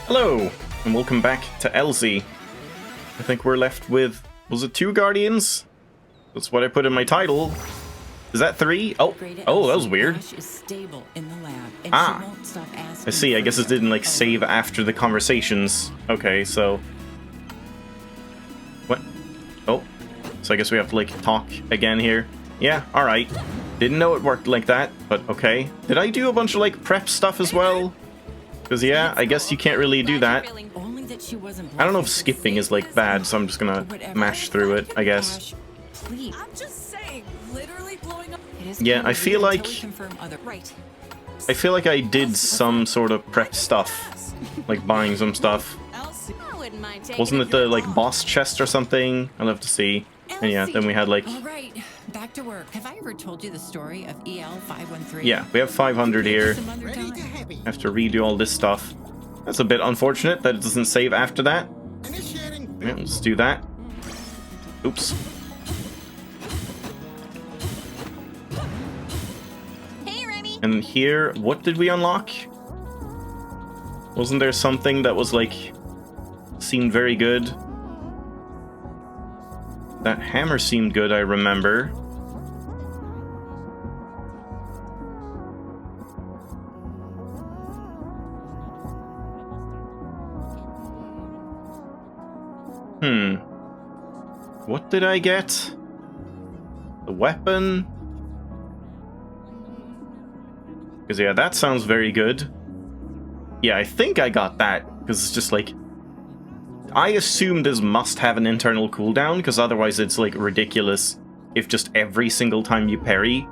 Hello, and welcome back to Elsie. I think we're left with, was it 2 Guardians? That's what I put in my title. Is that 3? Oh, that was weird. I see, I guess it didn't, like, save after the conversations. Okay, so... What? Oh, so I guess we have to, like, talk again here. Yeah, alright. Didn't know it worked like that, but okay. Did I do a bunch of, like, prep stuff as well? Because, yeah, I guess you can't really do that. I don't know if skipping is, like, bad, so I'm just gonna mash through it, I guess. Yeah, I feel like I did some sort of prep stuff. Like, buying some stuff. Wasn't it the, like, boss chest or something? I'll have to see. And yeah, then we had, like... Back to work. Have I ever told you the story of EL-513? Yeah, we have 500 here. Have to redo all this stuff. That's a bit unfortunate that it doesn't save after that. Yeah, let's do that. Oops. Hey, Remy. And here, what did we unlock? Wasn't there something that was like... seemed very good? That hammer seemed good, I remember. What did I get? The weapon? Because, yeah, that sounds very good. Yeah, I think I got that, because it's just like... I assume this must have an internal cooldown, because otherwise it's, like, ridiculous if just every single time you parry,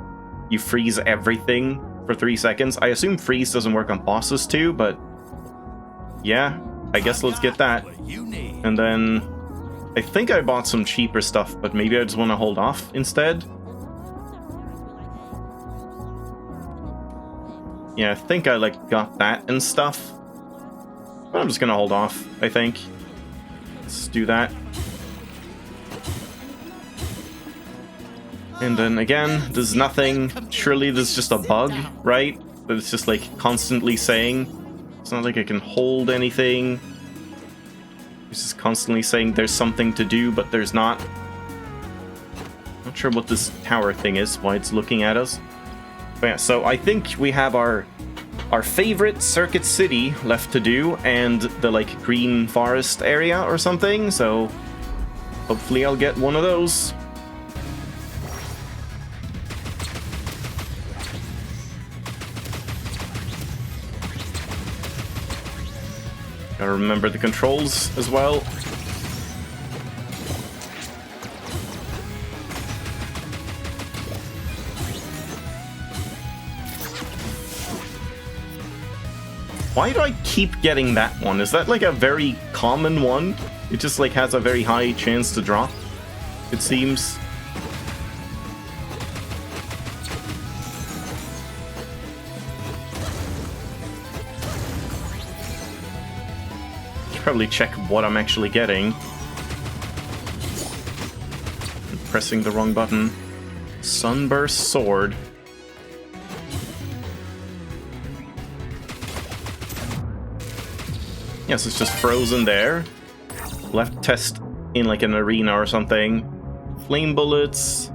you freeze everything for 3 seconds. I assume freeze doesn't work on bosses too, but... yeah, I guess let's get that. And then... I think I bought some cheaper stuff, but maybe I just want to hold off instead. Yeah, I think I, like, got that and stuff. But I'm just gonna hold off, I think. Let's do that. And then again, there's nothing. Surely there's just a bug, right? That it's just, like, constantly saying. It's not like I can hold anything. It's just constantly saying there's something to do, but there's not. Not sure what this tower thing is, why it's looking at us. But yeah, so I think we have our favorite Circuit City left to do, and the, like, green forest area or something, so hopefully I'll get one of those. Gotta remember the controls as well. Why do I keep getting that one? Is that like a very common one? It just like has a very high chance to drop, it seems. Probably check what I'm actually getting. I'm pressing the wrong button. Sunburst Sword. Yes, it's just frozen there. Left test in like an arena or something. Flame bullets.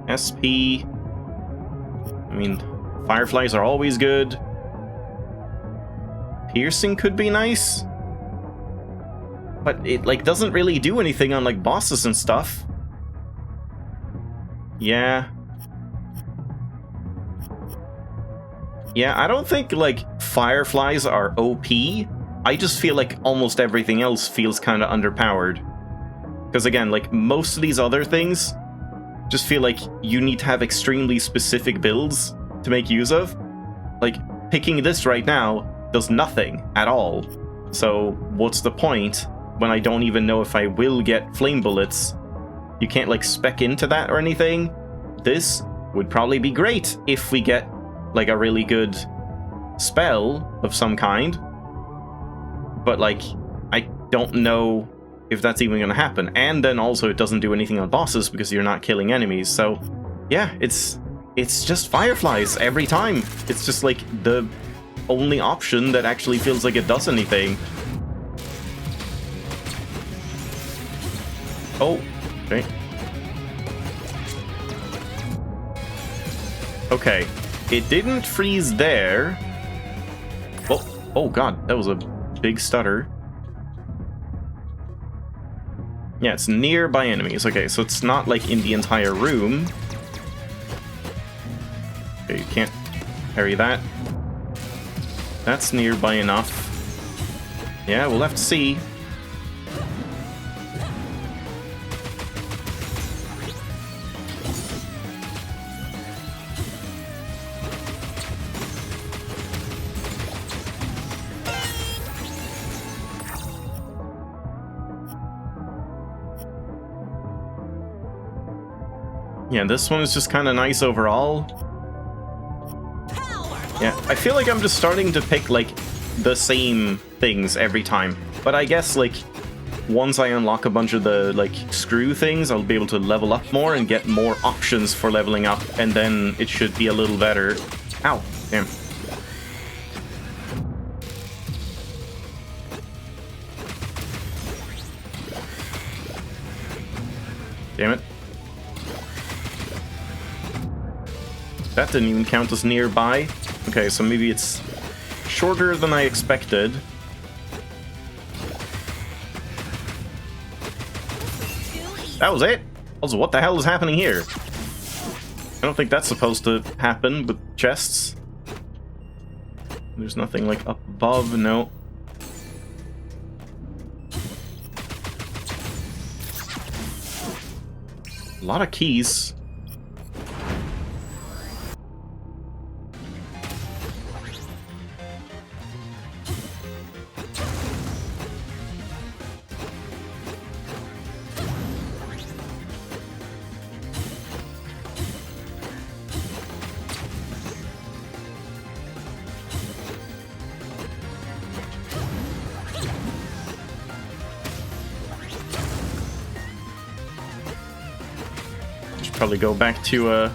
SP. I mean, fireflies are always good. Piercing could be nice. But it, like, doesn't really do anything on, like, bosses and stuff. Yeah. Yeah, I don't think, like, fireflies are OP. I just feel like almost everything else feels kind of underpowered. Because, again, like, most of these other things just feel like you need to have extremely specific builds to make use of. Like, picking this right now does nothing at all. So, what's the point? When I don't even know if I will get flame bullets. You can't, like, spec into that or anything. This would probably be great if we get, like, a really good spell of some kind. But, like, I don't know if that's even gonna happen. And then also it doesn't do anything on bosses because you're not killing enemies. So, yeah, it's just fireflies every time. It's just, like, the only option that actually feels like it does anything. Oh, okay. Okay, it didn't freeze there. Oh god, that was a big stutter. Yeah, it's nearby enemies. Okay, so it's not like in the entire room. Okay, you can't parry that. That's nearby enough. Yeah, we'll have to see. Yeah, this one is just kind of nice overall. Yeah, I feel like I'm just starting to pick, like, the same things every time. But I guess, like, once I unlock a bunch of the, like, screw things, I'll be able to level up more and get more options for leveling up, and then it should be a little better. Ow, damn. Damn it. That didn't even count as nearby. Okay, so maybe it's shorter than I expected. That was it? Also, what the hell is happening here? I don't think that's supposed to happen with chests. There's nothing, like, up above, no. A lot of keys. Probably go back to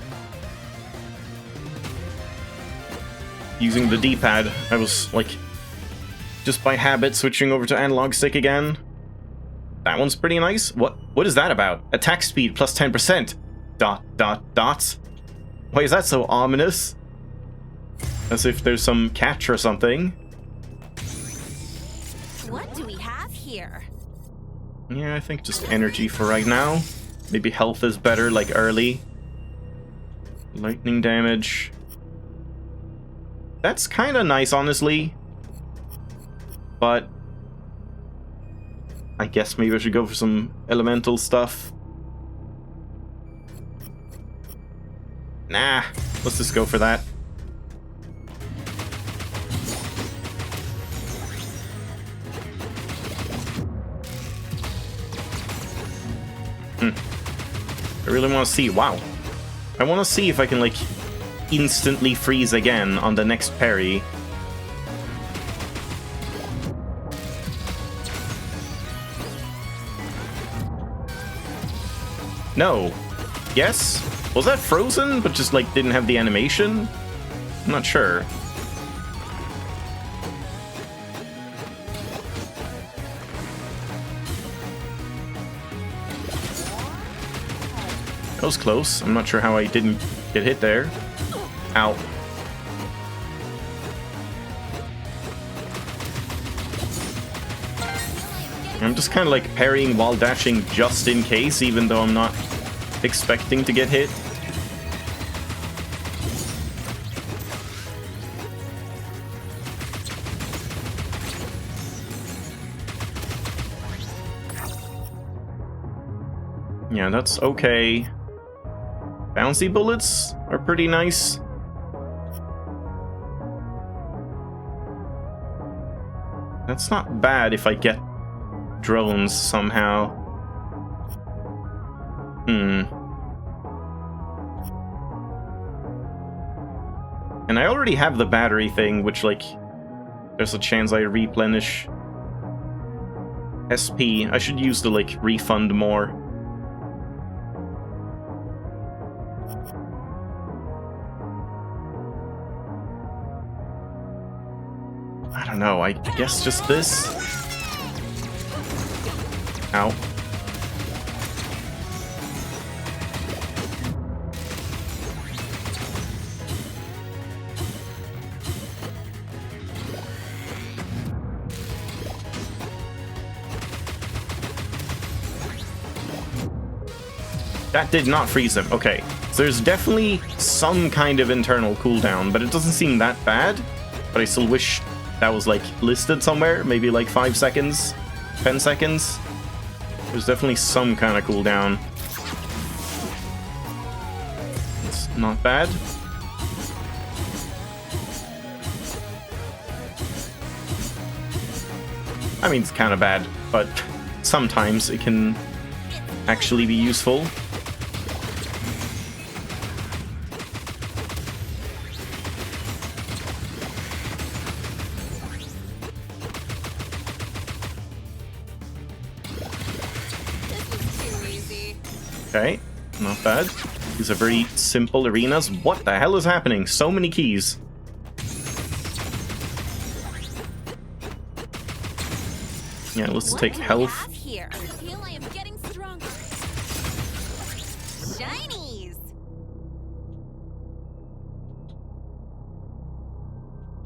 using the D-pad. I was like just by habit switching over to analog stick again. That one's pretty nice. What is that about? Attack speed plus 10%. ... Why is that so ominous? As if there's some catch or something. What do we have here? Yeah, I think just energy for right now. Maybe health is better, like early. Lightning damage. That's kind of nice, honestly. But I guess maybe I should go for some elemental stuff. Nah, let's just go for that. I really want to see. Wow. I want to see if I can, like, instantly freeze again on the next parry. No. Yes? Was that frozen, but just, like, didn't have the animation? I'm not sure. That was close. I'm not sure how I didn't get hit there. Ow. I'm just kind of like parrying while dashing just in case, even though I'm not expecting to get hit. Yeah, that's okay. Bouncy bullets are pretty nice. That's not bad if I get drones somehow. And I already have the battery thing, which, like, there's a chance I replenish SP. I should use the, like, refund more. I don't know, I guess just this? Ow. That did not freeze him. Okay, so there's definitely some kind of internal cooldown, but it doesn't seem that bad. But I still wish that was, like, listed somewhere. Maybe, like, 5 seconds, 10 seconds. There's definitely some kind of cooldown. It's not bad. I mean, it's kind of bad, but sometimes it can actually be useful. Okay, not bad. These are very simple arenas. What the hell is happening? So many keys. Yeah, let's take health. Here? I feel I am getting stronger. Shinies.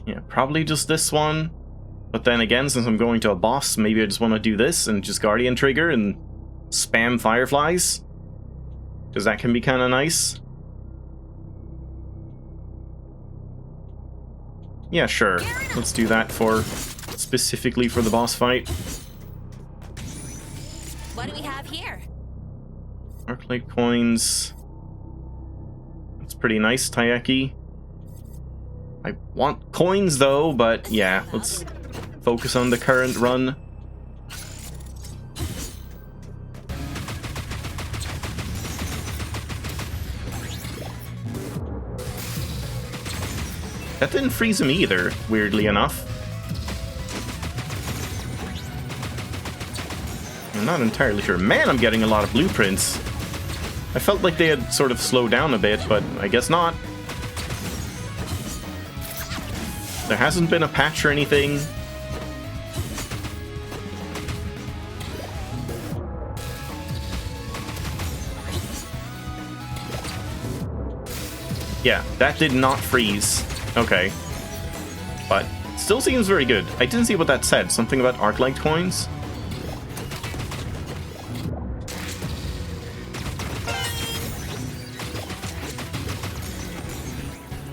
Yeah, probably just this one. But then again, since I'm going to a boss, maybe I just want to do this and just Guardian Trigger and spam Fireflies. Because that can be kind of nice. Yeah, sure. Let's do that for specifically for the boss fight. What do we have here? Roguelike coins. That's pretty nice, Taiyaki. I want coins though, but yeah, let's focus on the current run. That didn't freeze him either, weirdly enough. I'm not entirely sure. Man, I'm getting a lot of blueprints. I felt like they had sort of slowed down a bit, but I guess not. There hasn't been a patch or anything. Yeah, that did not freeze. Okay. But still seems very good. I didn't see what that said. Something about Arclight coins?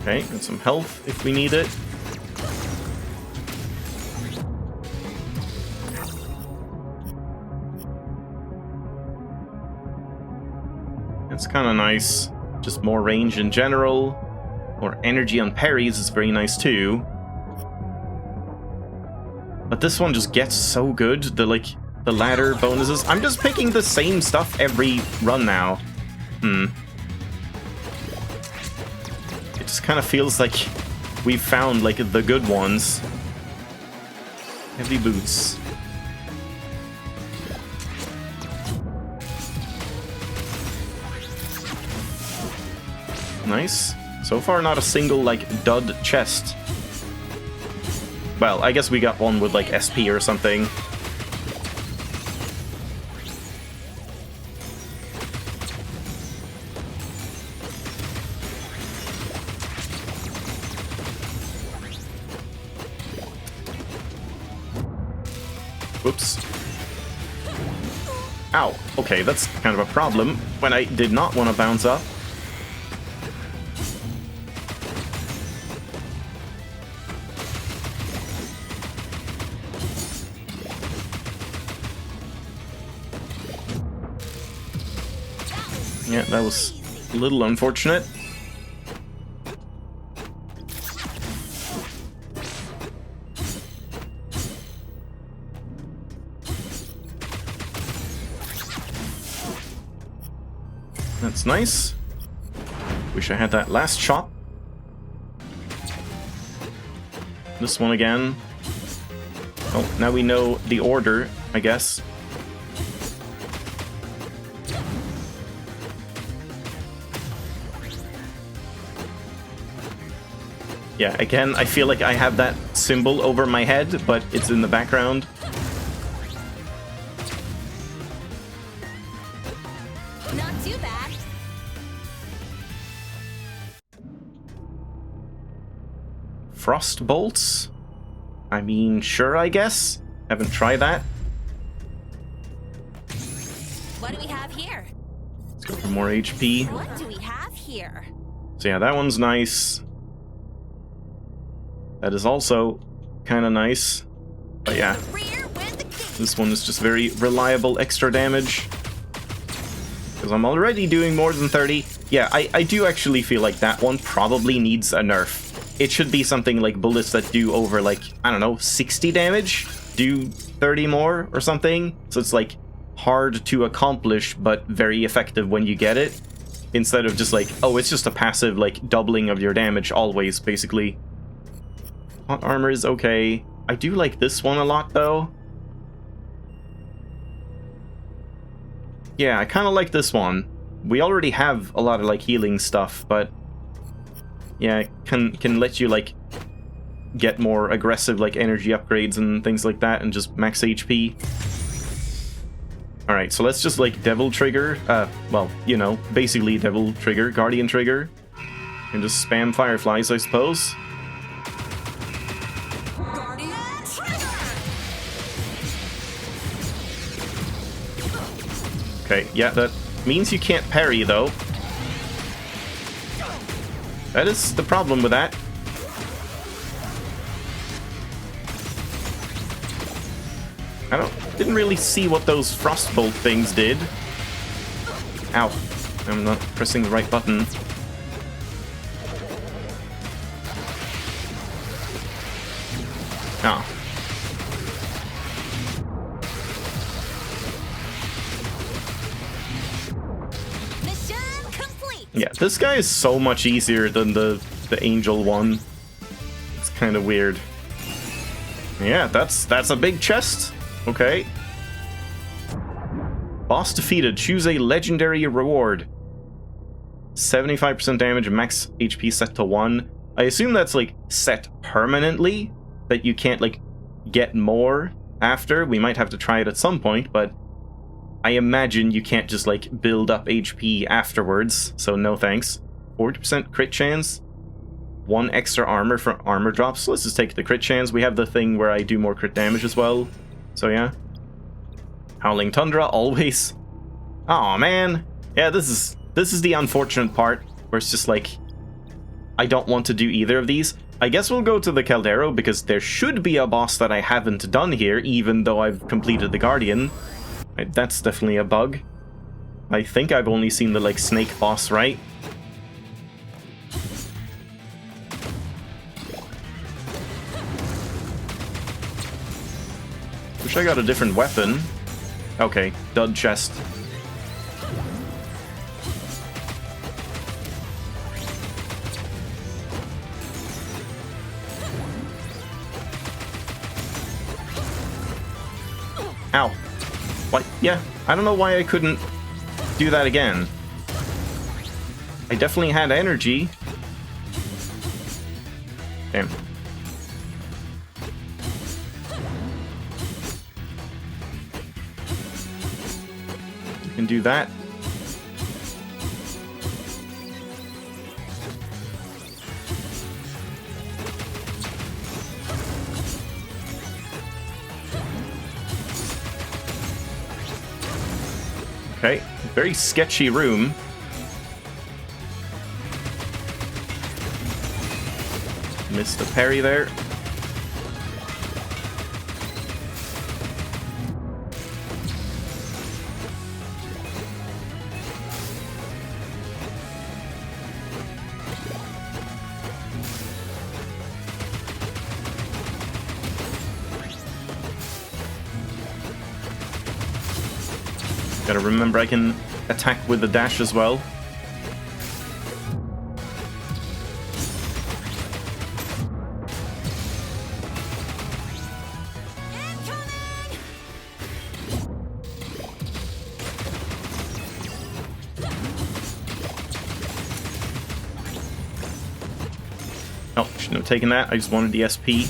Okay, and some health if we need it. It's kind of nice. Just more range in general. More energy on parries is very nice too. But this one just gets so good. The ladder bonuses. I'm just picking the same stuff every run now. It just kind of feels like we've found like the good ones. Heavy boots. Nice. So far, not a single, like, dud chest. Well, I guess we got one with, like, SP or something. Whoops. Ow. Okay, that's kind of a problem when I did not want to bounce up. Yeah, that was a little unfortunate. That's nice. Wish I had that last shot. This one again. Oh, now we know the order, I guess. Yeah, again, I feel like I have that symbol over my head, but it's in the background. Not too bad. Frost bolts? I mean, sure, I guess. Haven't tried that. What do we have here? Let's go for more HP. What do we have here? So yeah, that one's nice. That is also kind of nice. But yeah, The rear with the gate. this one is just very reliable extra damage. Because I'm already doing more than 30. Yeah, I do actually feel like that one probably needs a nerf. It should be something like bullets that do over, like, I don't know, 60 damage? Do 30 more or something? So it's like hard to accomplish, but very effective when you get it. Instead of just like, oh, it's just a passive, like, doubling of your damage always, basically. Hot armor is okay. I do like this one a lot, though. Yeah, I kind of like this one. We already have a lot of, like, healing stuff, but... yeah, it can let you, like, get more aggressive, like, energy upgrades and things like that, and just max HP. Alright, so let's just, like, Devil Trigger. Well, you know, basically Devil Trigger, Guardian Trigger. And just spam Fireflies, I suppose. Guardian Trigger. Okay, yeah, that means you can't parry, though. That is the problem with that. Didn't really see what those Frostbolt things did. Ow. I'm not pressing the right button. Ah. Mission complete. Yeah, this guy is so much easier than the angel one. It's kind of weird. Yeah, that's a big chest. Okay. Boss defeated. Choose a legendary reward. 75% damage, max HP set to 1. I assume that's, like, set permanently, that you can't, like, get more after. We might have to try it at some point, but I imagine you can't just, like, build up HP afterwards, so no thanks. 40% crit chance. 1 extra armor for armor drops. So let's just take the crit chance. We have the thing where I do more crit damage as well. So yeah. Howling Tundra, always. Aw, man. Yeah, this is the unfortunate part, where it's just like, I don't want to do either of these. I guess we'll go to the Caldero, because there should be a boss that I haven't done here, even though I've completed the Guardian. Right, that's definitely a bug. I think I've only seen the, like, snake boss, right? Wish I got a different weapon. Okay, dud chest. Ow. What? Yeah, I don't know why I couldn't do that again. I definitely had energy. Damn. Can do that. Okay, very sketchy room. Missed the parry there. Gotta remember I can attack with the dash as well. Oh, shouldn't have taken that. I just wanted the SP.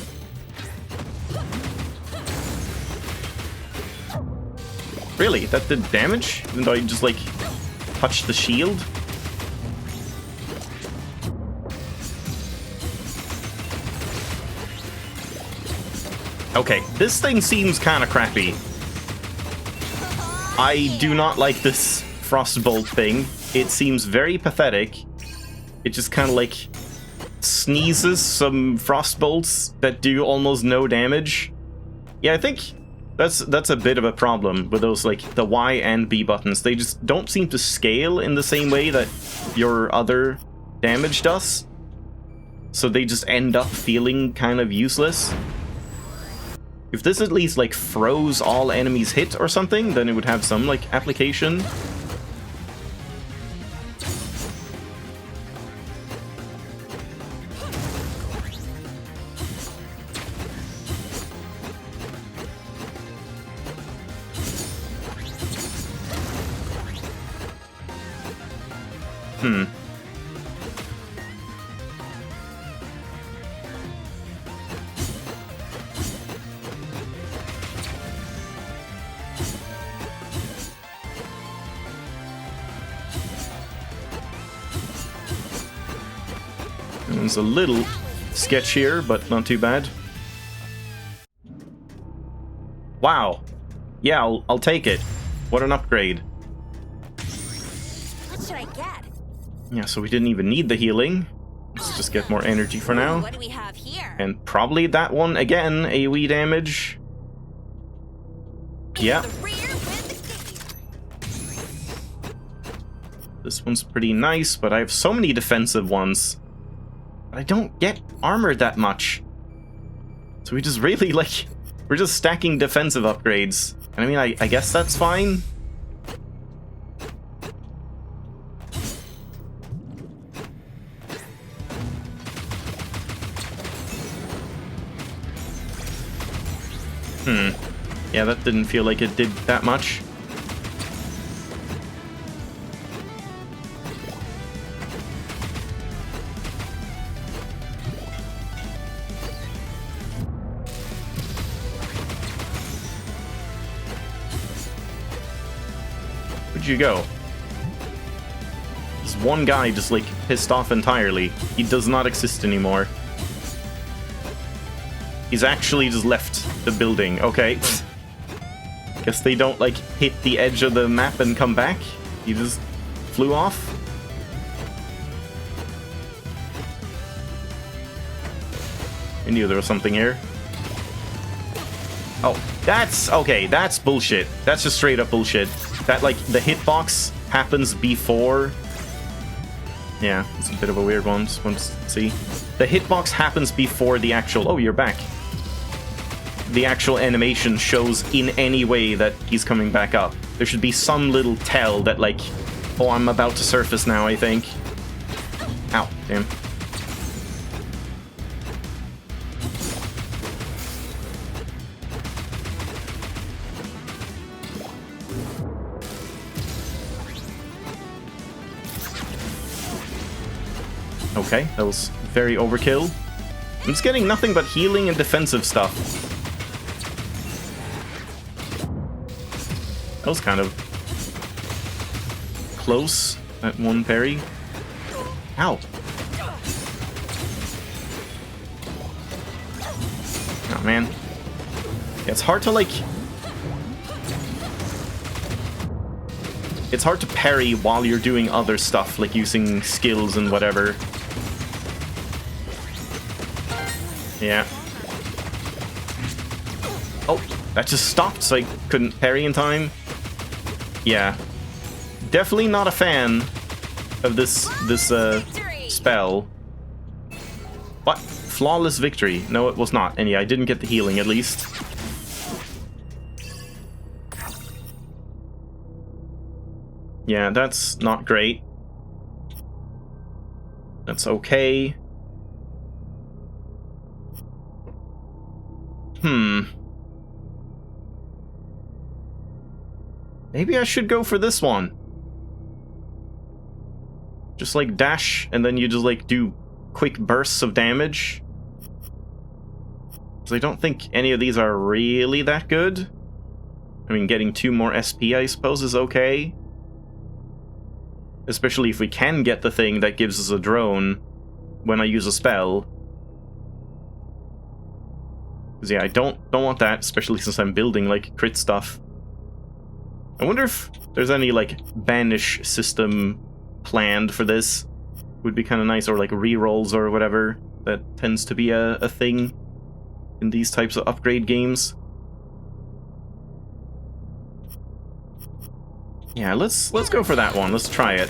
Really? That did damage? Even though I just, like, touched the shield? Okay, this thing seems kind of crappy. I do not like this frostbolt thing. It seems very pathetic. It just kind of, like, sneezes some frostbolts that do almost no damage. Yeah, I think that's a bit of a problem with those, like, the Y and B buttons. They just don't seem to scale in the same way that your other damage does. So they just end up feeling kind of useless. If this at least, like, froze all enemies hit or something, then it would have some, like, application. It's a little sketchier, but not too bad. Wow. Yeah, I'll take it. What an upgrade. What should I get? Yeah, so we didn't even need the healing. Let's just get more energy for now. What do we have here? And probably that one again, AoE damage. Yeah. The rear with the gate. This one's pretty nice, but I have so many defensive ones. I don't get armored that much. So we just really, like, we're just stacking defensive upgrades. And I mean, I guess that's fine. Yeah, that didn't feel like it did that much. Where'd you go? This one guy just, like, pissed off entirely. He does not exist anymore. He's actually just left the building. Okay. Guess they don't, like, hit the edge of the map and come back. He just flew off. I knew there was something here. Oh, that's... okay, that's bullshit. That's just straight up bullshit. That, like, the hitbox happens before... yeah, it's a bit of a weird one. Just want to see. The hitbox happens before the actual... oh, you're back. The actual animation shows in any way that he's coming back up. There should be some little tell that, like, oh, I'm about to surface now, I think. Ow, damn. Okay, that was very overkill. I'm just getting nothing but healing and defensive stuff. That was kind of close, that one parry. Ow. Oh, man. Yeah, it's hard to, like... it's hard to parry while you're doing other stuff, like using skills and whatever. Yeah. Oh, that just stopped, so I couldn't parry in time. Yeah. Definitely not a fan of this spell. What? Flawless victory. No, it was not. And yeah, I didn't get the healing, at least. Yeah, that's not great. That's okay. Maybe I should go for this one. Just, like, dash, and then you just, like, do quick bursts of damage. Because I don't think any of these are really that good. I mean, getting 2 more SP, I suppose, is okay. Especially if we can get the thing that gives us a drone when I use a spell. Because yeah, I don't want that, especially since I'm building, like, crit stuff. I wonder if there's any, like, banish system planned for this. Would be kind of nice, or like rerolls or whatever. That tends to be a thing in these types of upgrade games. Yeah, let's go for that one. Let's try it.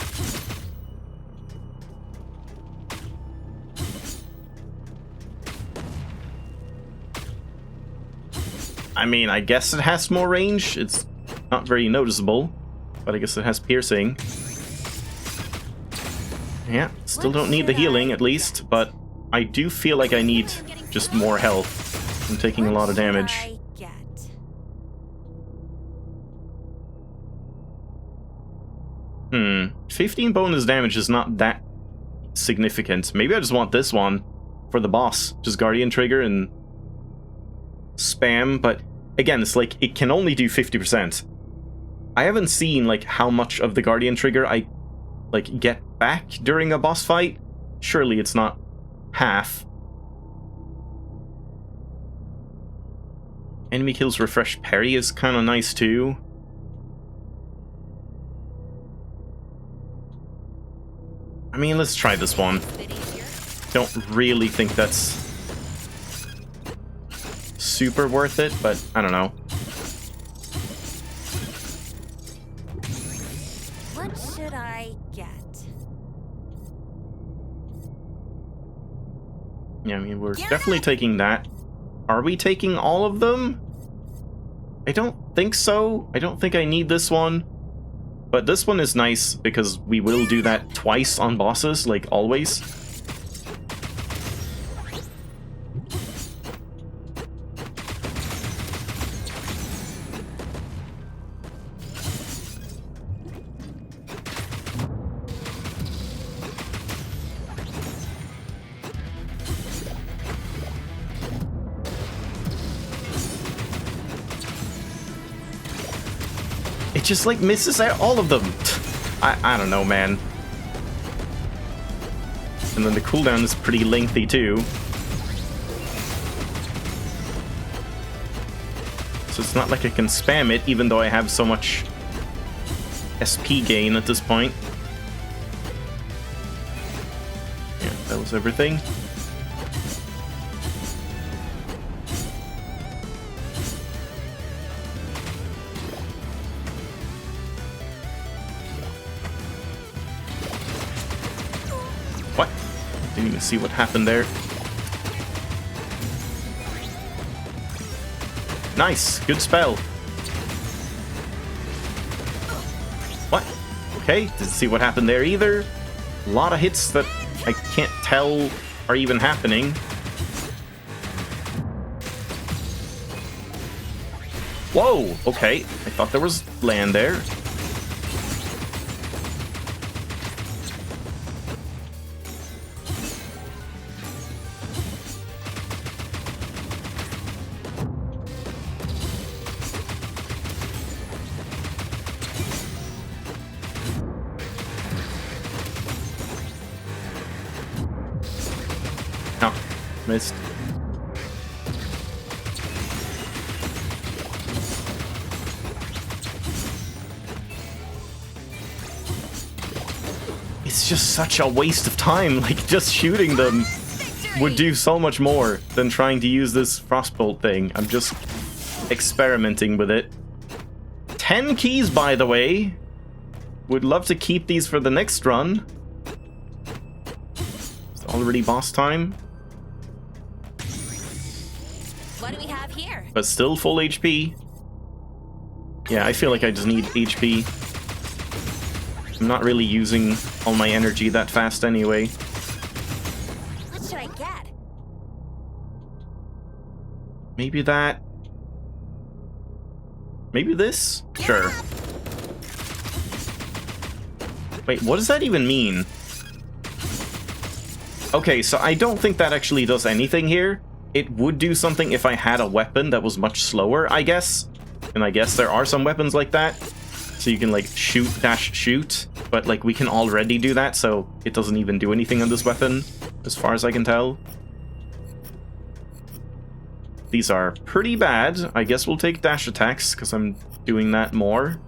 I mean, I guess it has more range. It's not very noticeable, but I guess it has piercing. Yeah, still don't need the healing, at least, but I do feel like I need just more health. I'm taking a lot of damage. 15 bonus damage is not that significant. Maybe I just want this one for the boss. Just Guardian Trigger and spam, but again, it's like, it can only do 50%. I haven't seen, like, how much of the Guardian Trigger I, like, get back during a boss fight. Surely it's not half. Enemy kills refresh parry is kind of nice too. I mean, let's try this one. Don't really think that's super worth it, but I don't know. What should I get? Yeah, I mean, we're definitely taking that. Are we taking all of them? I don't think so. I don't think I need this one. But this one is nice because we will do that twice on bosses, like always. It just, like, misses out all of them. I don't know, man. And then the cooldown is pretty lengthy, too. So it's not like I can spam it, even though I have so much SP gain at this point. Yeah, that was everything. What? Didn't even see what happened there. Nice, good spell. What? Okay, didn't see what happened there either. A lot of hits that I can't tell are even happening. Whoa, okay. I thought there was land there. Missed. It's just such a waste of time. Like, just shooting them would do so much more than trying to use this frostbolt thing. I'm just experimenting with it. 10 keys, by the way. Would love to keep these for the next run. It's already boss time. What do we have here? But still full HP. Yeah, I feel like I just need HP. I'm not really using all my energy that fast anyway. What should I get? Maybe that. Maybe this? Sure. Wait, what does that even mean? Okay, so I don't think that actually does anything here. It would do something if I had a weapon that was much slower, I guess. And I guess there are some weapons like that. So you can like shoot dash shoot. But like we can already do that, so it doesn't even do anything on this weapon, as far as I can tell. These are pretty bad. I guess we'll take dash attacks, because I'm doing that more.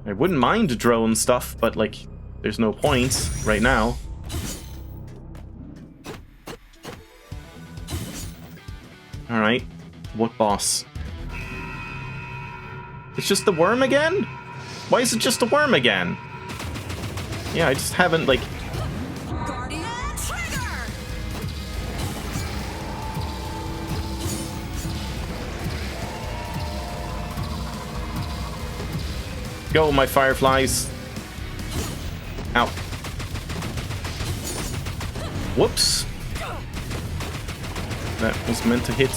I wouldn't mind drone stuff, but like, there's no point right now. Alright, what boss? It's just the worm again? Why is it just a worm again? Yeah, I just haven't, like... Guardian Trigger! Go, my fireflies. Ow. Whoops. That was meant to hit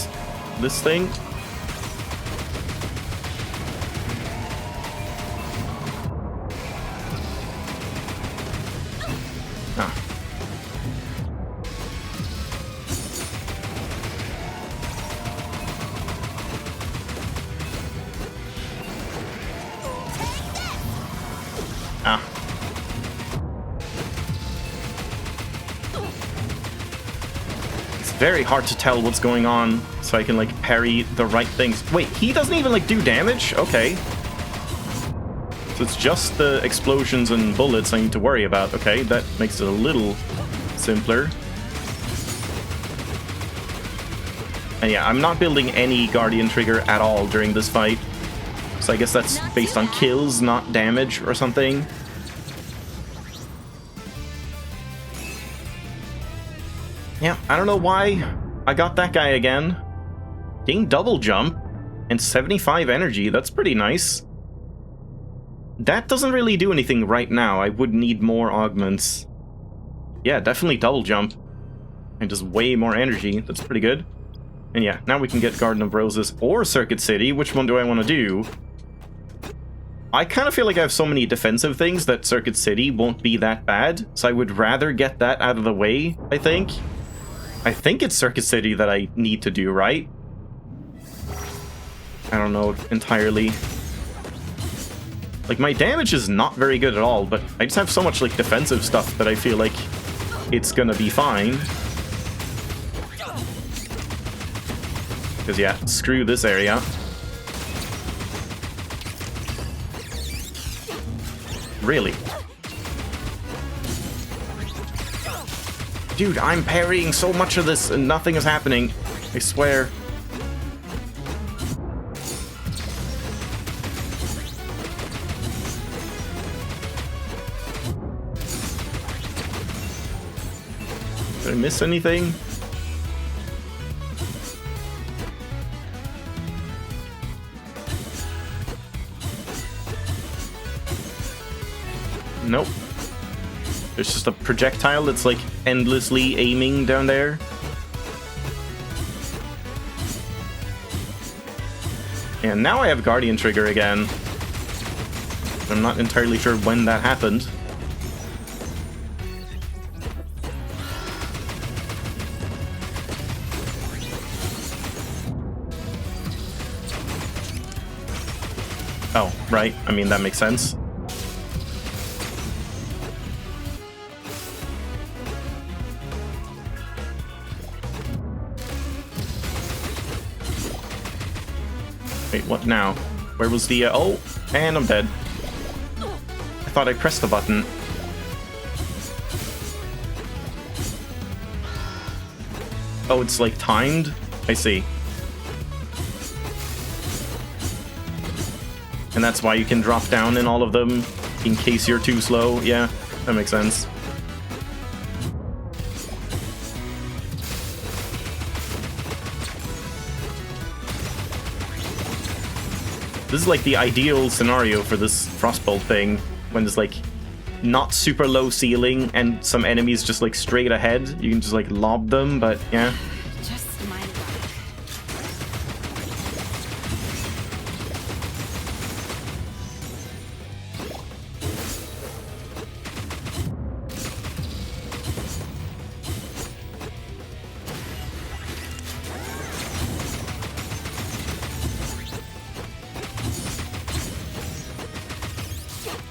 this thing. Ah. Ah. It's very hard to tell what's going on, so I can like parry the right things. Wait, he doesn't even like do damage? Okay. So it's just the explosions and bullets I need to worry about. Okay, that makes it a little simpler. And yeah, I'm not building any Guardian Trigger at all during this fight. So I guess that's based on kills, not damage or something. Yeah, I don't know why I got that guy again. Gain double jump and 75 energy, that's pretty nice. That doesn't really do anything right now. I would need more augments. Yeah, definitely double jump. And just way more energy. That's pretty good. And yeah, now we can get Garden of Roses or Circuit City. Which one do I want to do? I kind of feel like I have so many defensive things that Circuit City won't be that bad. So I would rather get that out of the way, I think. I think it's Circuit City that I need to do, right? I don't know entirely. Like, my damage is not very good at all, but I just have so much, like, defensive stuff that I feel like it's gonna be fine. Because, yeah, screw this area. Really? Dude, I'm parrying so much of this and nothing is happening. I swear. Did I miss anything? Nope. There's just a projectile that's like endlessly aiming down there. And now I have Guardian Trigger again. I'm not entirely sure when that happened. Oh, right. I mean, that makes sense. Wait, what now? Where was the... oh, and I'm dead. I thought I pressed the button. Oh, it's like timed? I see. And that's why you can drop down in all of them, in case you're too slow. Yeah, that makes sense. This is like the ideal scenario for this Frostbolt thing, when there's like not super low ceiling and some enemies just like straight ahead. You can just like lob them, but yeah. Just my luck.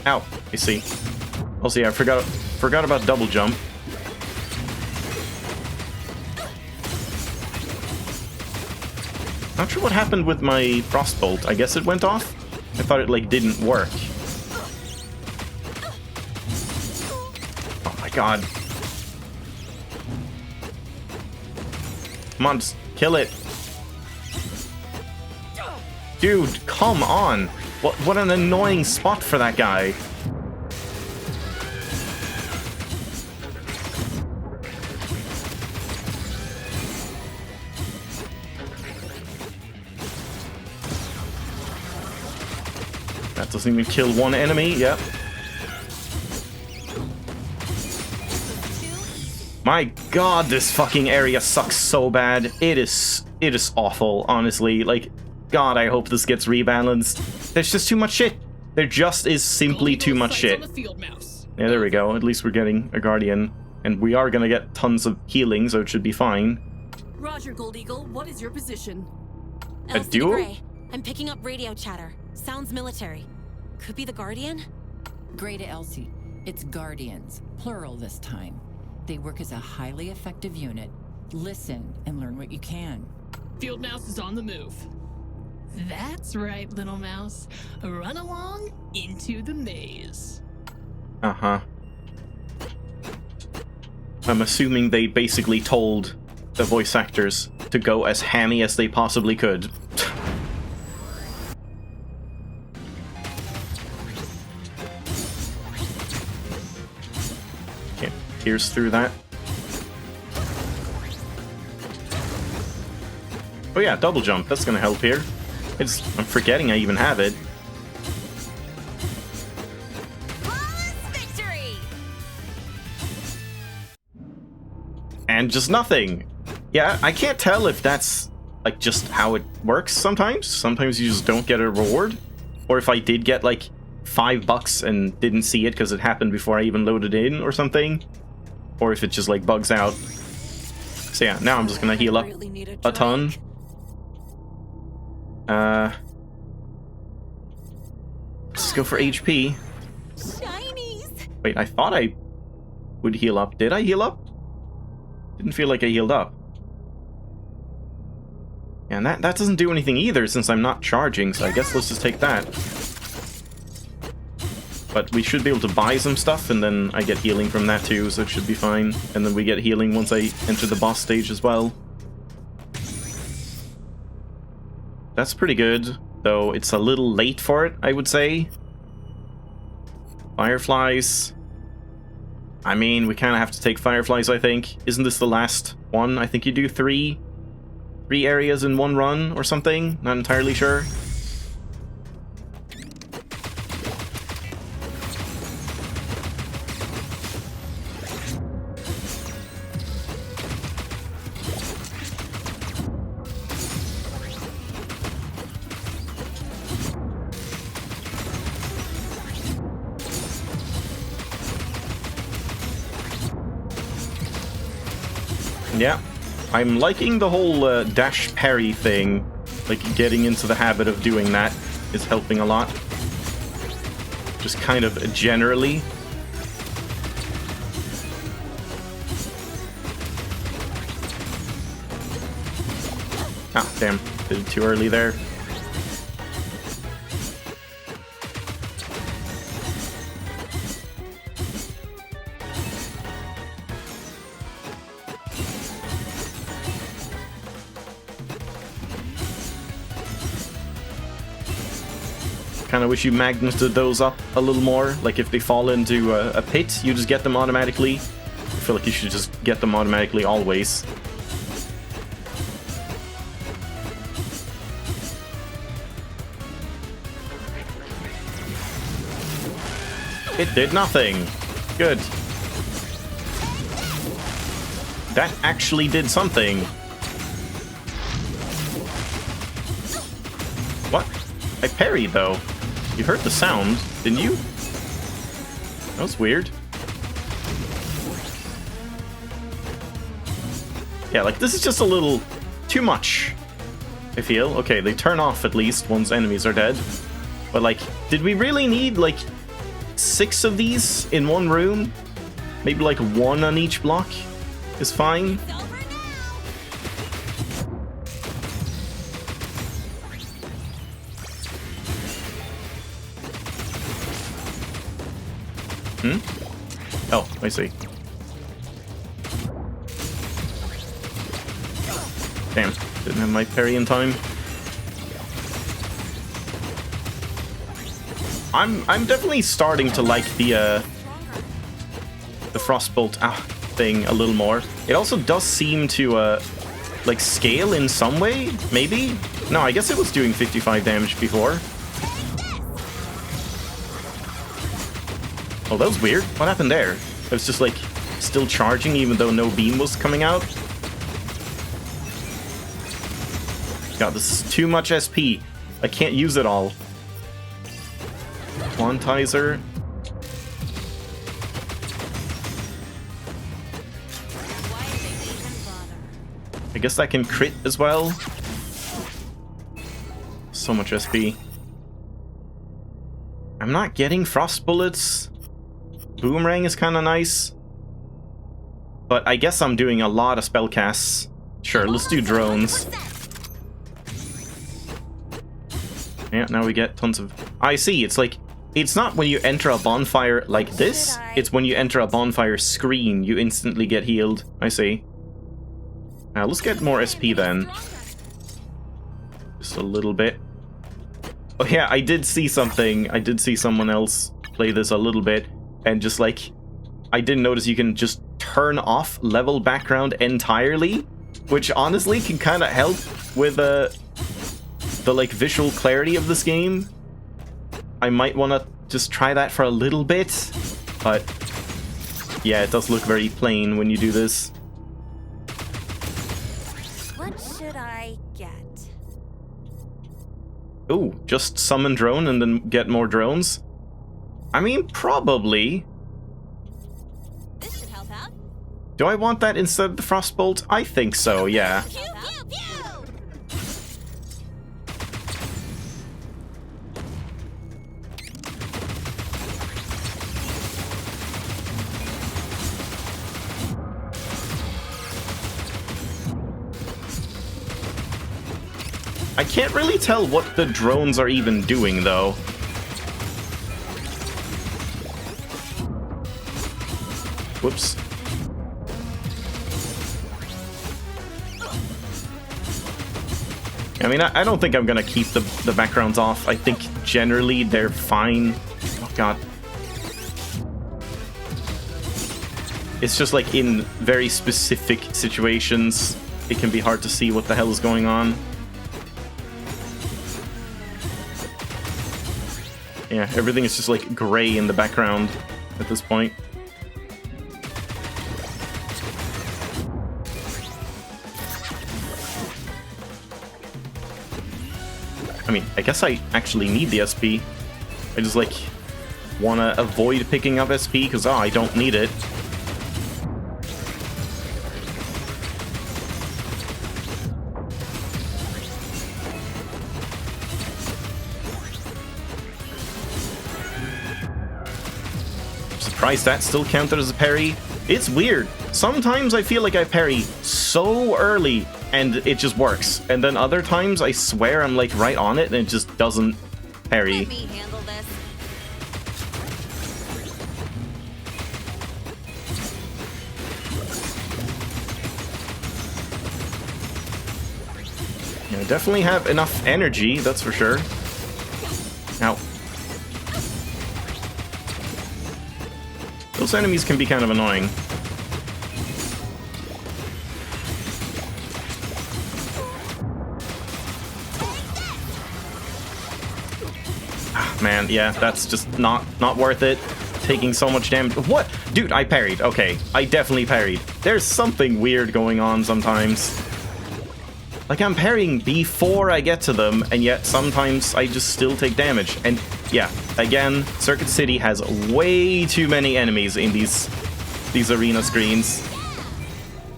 Ow, I see. Also, yeah, I forgot about double jump. Not sure what happened with my frostbolt. I guess it went off? I thought it, like, didn't work. Oh my god. Come on, just kill it. Dude, come on. What an annoying spot for that guy. That doesn't even kill one enemy, yep. My god, this fucking area sucks so bad. It is awful, honestly. Like, god, I hope this gets rebalanced. There's just too much shit. There just is simply too much shit. Yeah, there we go. At least we're getting a Guardian. And we are gonna get tons of healing, so it should be fine. Roger, Gold Eagle. What is your position? A duo? Gray. I'm picking up radio chatter. Sounds military. Could be the Guardian? Gray to Elsie. It's Guardians, plural this time. They work as a highly effective unit. Listen and learn what you can. Field Mouse is on the move. That's right, little mouse. Run along into the maze. Uh-huh. I'm assuming they basically told the voice actors to go as hammy as they possibly could. Okay, tears through that. Oh yeah, double jump. That's gonna help here. I'm forgetting I even have it. Victory! And just nothing. Yeah, I can't tell if that's like just how it works sometimes. Sometimes you just don't get a reward. Or if I did get like $5 and didn't see it because it happened before I even loaded in or something. Or if it just like bugs out. So yeah, now I'm just gonna heal up a ton. Let's go for HP. Shinies! Wait, I thought I would heal up. Did I heal up? Didn't feel like I healed up. Yeah, and that doesn't do anything either since I'm not charging, so I guess let's just take that. But we should be able to buy some stuff, and then I get healing from that too, so it should be fine. And then we get healing once I enter the boss stage as well. That's pretty good, though it's a little late for it, I would say. Fireflies. I mean, we kind of have to take fireflies, I think. Isn't this the last one? I think you do three areas in one run or something. Not entirely sure. Yeah, I'm liking the whole dash parry thing. Like, getting into the habit of doing that is helping a lot. Just kind of generally. Ah, damn. Did it too early there. Kind of wish you magneted those up a little more. Like if they fall into a pit, you just get them automatically. I feel like you should just get them automatically always. It did nothing. Good. That actually did something. What? I parried though. You heard the sound, didn't you? That was weird. Yeah, like, this is just a little too much, I feel. Okay, they turn off at least once enemies are dead. But, like, did we really need, like, 6 of these in one room. Maybe like 1 on each block is fine. It's over now. Oh, I see. Damn, didn't have my parry in time. I'm definitely starting to like the frostbolt thing a little more. It also does seem to like scale in some way, maybe? No, I guess it was doing 55 damage before. Oh, that was weird. What happened there? It was just like still charging even though no beam was coming out. God, this is too much SP. I can't use it all. Quantizer. Why did they even bother? I guess that can crit as well. So much SP. I'm not getting frost bullets. Boomerang is kind of nice. But I guess I'm doing a lot of spell casts. Sure, let's do drones. Yeah, now we get tons of... I see, it's like... It's not when you enter a bonfire like this. It's when you enter a bonfire screen, you instantly get healed. I see. Now, let's get more SP then. Just a little bit. Oh yeah, I did see something. I did see someone else play this a little bit. And just like... I didn't notice you can just turn off level background entirely. Which honestly can kind of help with the like visual clarity of this game. I might want to just try that for a little bit, but yeah, it does look very plain when you do this. What should I get? Ooh, just summon drone and then get more drones? I mean, probably. This should help out. Do I want that instead of the frostbolt? I think so, yeah. Pew, pew, pew! I can't really tell what the drones are even doing, though. Whoops. I mean, I don't think I'm gonna keep the backgrounds off. I think generally they're fine. Oh god. It's just like in very specific situations, it can be hard to see what the hell is going on. Yeah, everything is just like gray in the background at this point. I mean, I guess I actually need the SP. I just like want to avoid picking up SP because I don't need it. Surprised that still counted as a parry. It's weird. Sometimes I feel like I parry so early and it just works. And then other times I swear I'm like right on it and it just doesn't parry. Let me handle this. Yeah, I definitely have enough energy, that's for sure. Ow. Those enemies can be kind of annoying. Ah, man, yeah, that's just not worth it. Taking so much damage. What? Dude, I parried. Okay, I definitely parried. There's something weird going on sometimes. Like, I'm parrying before I get to them, and yet sometimes I just still take damage. And yeah, again, Circuit City has way too many enemies in these arena screens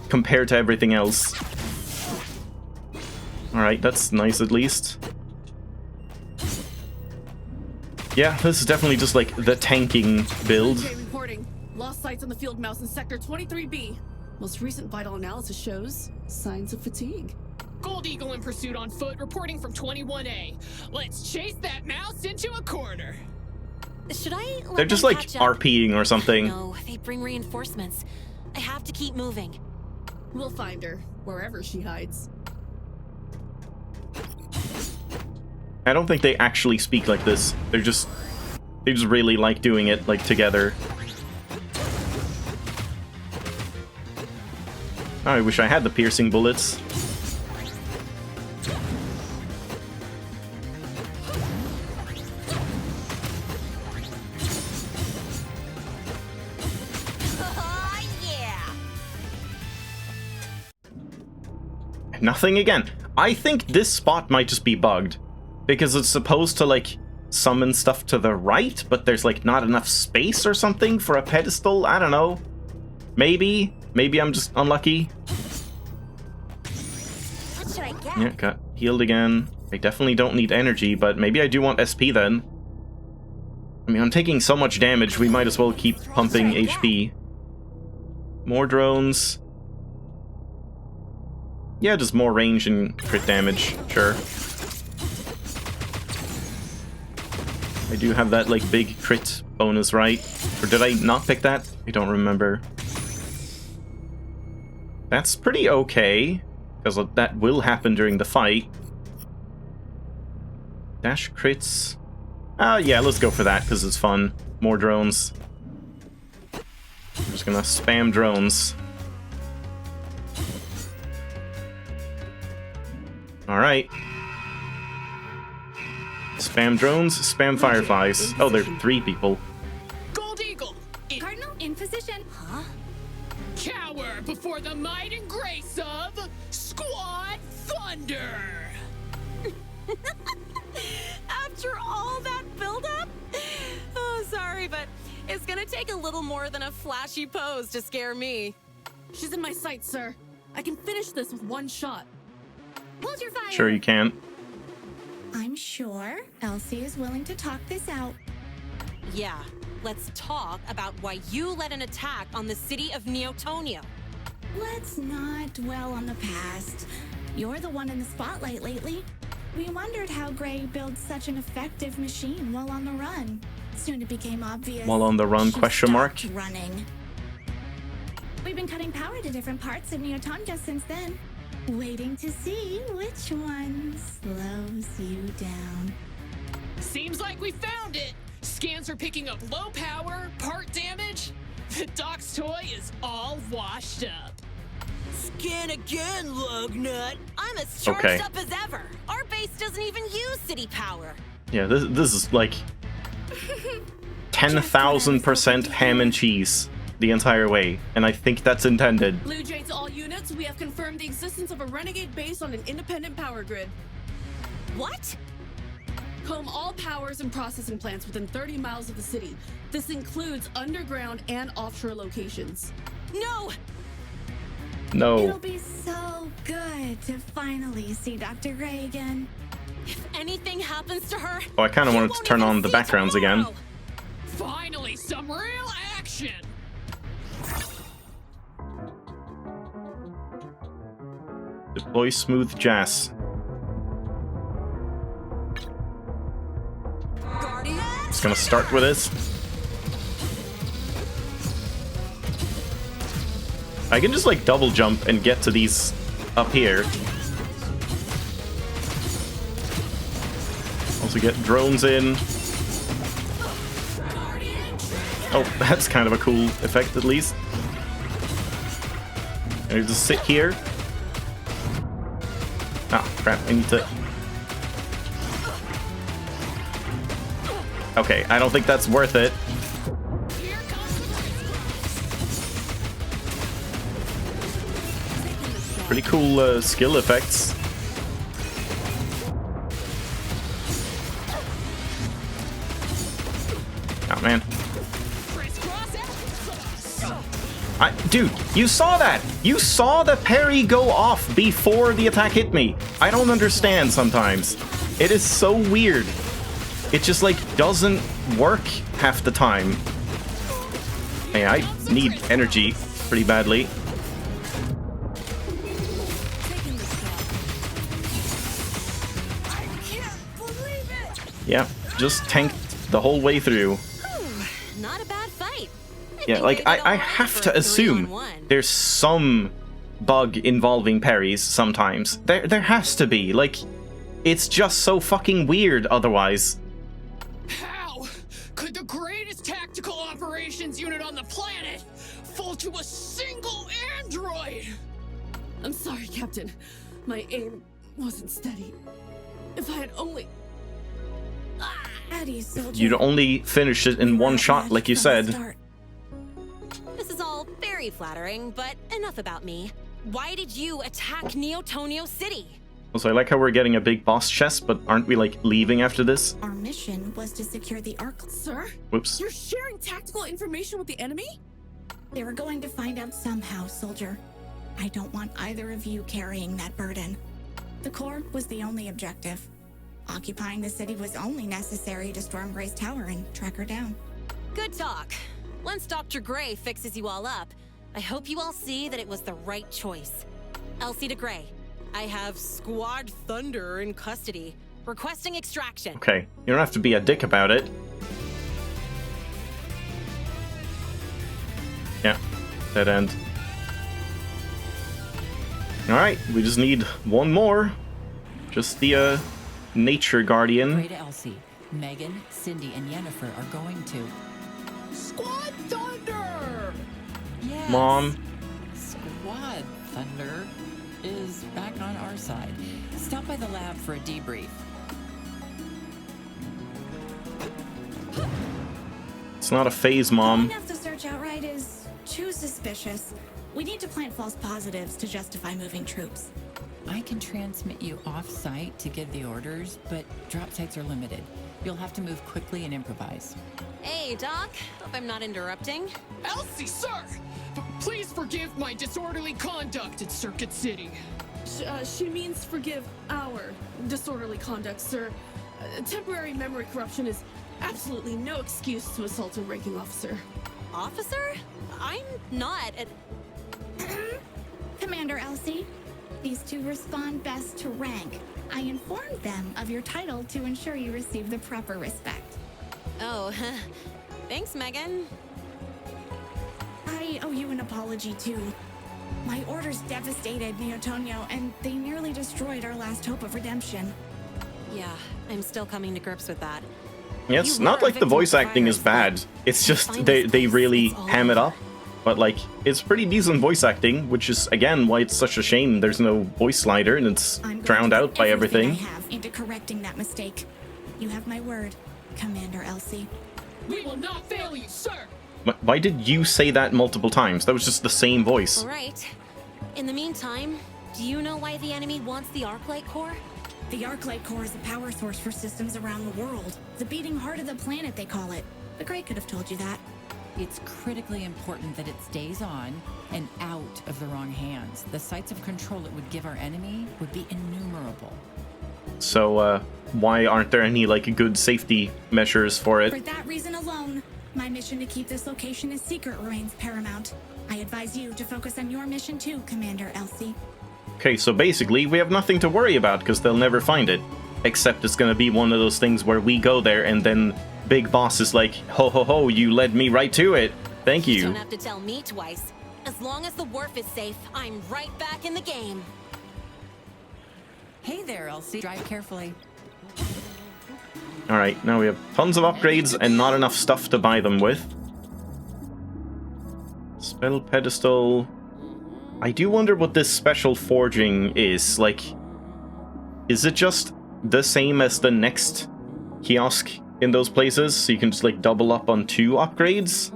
compared to everything else. Alright, that's nice at least. Yeah, this is definitely just like the tanking build. Okay, reporting. Lost sights on the field mouse in Sector 23B. Most recent vital analysis shows signs of fatigue. Gold Eagle in pursuit on foot, reporting from 21A. Let's chase that mouse into a corner. Should I let They're just them like catch up? RPing or something. No, they bring reinforcements. I have to keep moving. We'll find her, wherever she hides. I don't think they actually speak like this. They just really like doing it like together. Oh, I wish I had the piercing bullets. Yeah. Nothing again. I think this spot might just be bugged. Because it's supposed to, like, summon stuff to the right, but there's, like, not enough space or something for a pedestal? I don't know. Maybe. Maybe I'm just unlucky. What should I get? Yeah, got healed again. I definitely don't need energy, but maybe I do want SP then. I mean, I'm taking so much damage, we might as well keep pumping HP. More drones. Yeah, just more range and crit damage, sure. I do have that, like, big crit bonus, right? Or did I not pick that? I don't remember. That's pretty okay, because that will happen during the fight. Dash crits. Yeah, let's go for that, because it's fun. More drones. I'm just gonna spam drones. Alright. Spam drones, spam fireflies. Oh, there are 3 people. Gold Eagle, Cardinal in position. Huh? cower before the might and grace of Squad Thunder. After all that buildup? Oh, sorry, but it's gonna take a little more than a flashy pose to scare me. She's in my sights, sir. I can finish this with one shot. Hold your fire. Sure you can. I'm sure Elsie is willing to talk this out. Yeah, let's talk about why you led an attack on the city of Neotonia. Let's not dwell on the past. You're the one in the spotlight lately. We wondered how Gray built such an effective machine while on the run. Soon it became obvious. While on the run, she question mark? stopped running. We've been cutting power to different parts of Neotonia since then. Waiting to see which one slows you down. Seems like we found it. Scans are picking up low power, part damage. The Doc's toy is all washed up. Scan again, Lugnut. I'm as charged Okay. up as ever. Our base doesn't even use city power. Yeah, this is like 10,000% ham and cheese the entire way, and I think that's intended. Blue Jay to all units, we have confirmed the existence of a renegade base on an independent power grid. What? Comb all powers and processing plants within 30 miles of the city. This includes underground and offshore locations. No! No. It'll be so good to finally see Dr. Gray again. If anything happens to her, Oh, I kind of you wanted to won't turn even on the see backgrounds again. tomorrow. Finally, some real action. Deploy smooth jazz. Just gonna start with this. I can just like double jump and get to these up here. Also get drones in. Oh, that's kind of a cool effect at least. I just sit here. Ah, crap, I need to... Okay, I don't think that's worth it. Here comes the Pretty cool skill effects. Oh, man. crisscross applesauce. Dude, you saw that! You saw the parry go off before the attack hit me. I don't understand sometimes. It is so weird. it just, like, doesn't work half the time. Hey, I need energy pretty badly. Yeah, just tanked the whole way through. Not a bad fight. Yeah, like, I have to assume there's some bug involving parries sometimes. There has to be. Like, it's just so fucking weird otherwise. How could the greatest tactical operations unit on the planet fall to a single android? I'm sorry, Captain. My aim wasn't steady. If I had only... Eddie, soldier. You'd only finish it in one shot, like you said. This is all very flattering, but enough about me. Why did you attack Neotonio City? Also, I like how we're getting a big boss chest, but aren't we, like, leaving after this? Our mission was to secure the Arc. Sir? Whoops. You're sharing tactical information with the enemy? They were going to find out somehow, soldier. I don't want either of you carrying that burden. The core was the only objective. Occupying the city was only necessary to storm Gray's tower and track her down. Good talk. Once Dr. Gray fixes you all up, I hope you all see that it was the right choice. Elsie to Gray, I have Squad Thunder in custody, requesting extraction. Okay, you don't have to be a dick about it. Yeah, dead end. Alright, we just need one more. Just the, Nature Guardian. Gray to Elsie. Megan, Cindy, and Yennefer are going to... Squad Thunder! Yes. Mom. Squad Thunder is back on our side. Stop by the lab for a debrief. It's not a phase, Mom. Enough to search outright is too suspicious. We need to plant false positives to justify moving troops. I can transmit you off-site to give the orders, but drop sites are limited. You'll have to move quickly and improvise. Hey, Doc. Hope I'm not interrupting. Elsie, sir! Please forgive my disorderly conduct at Circuit City. She means forgive our disorderly conduct, sir. Temporary memory corruption is absolutely no excuse to assault a ranking officer. Officer? I'm not at... Commander Elsie, these two respond best to rank. I informed them of your title to ensure you receive the proper respect. Oh, thanks, Megan. I owe you an apology, too. My orders devastated Neotonio, and they nearly destroyed our last hope of redemption. Yeah, I'm still coming to grips with that. Yeah, it's You not were a like the victim voice of acting is virus, bad. It's just find they this they place, really it's all ham it over. up. But, like, it's pretty decent voice acting, which is, again, why it's such a shame there's no voice slider and it's I'm going drowned to out put by everything everything. I have into correcting that mistake. You have my word, Commander Elsie. We will not fail you, sir! Why did you say that multiple times? That was just the same voice. All right. In the meantime, do you know why the enemy wants the Arclight core? The Arclight core is a power source for systems around the world. The beating heart of the planet, they call it. The Grey could have told you that. It's critically important that it stays on and out of the wrong hands. The sites of control it would give our enemy would be innumerable. So, why aren't there any, like, good safety measures for For it? that reason alone, my mission to keep this location a secret remains paramount. I advise you to focus on your mission too, Commander Elsie. Okay, so basically, we have nothing to worry about because they'll never find it. Except it's gonna be one of those things where we go there and then Big Boss is like, ho ho ho, you led me right to it. Thank You you. don't have to tell me twice. As long as the wharf is safe, I'm right back in the game. Hey there, Elsie. Drive carefully. Alright, now we have tons of upgrades and not enough stuff to buy them with. Spell pedestal. I do wonder what this special forging is. Like, is it just the same as the next kiosk in those places? So you can just, like, double up on 2 upgrades?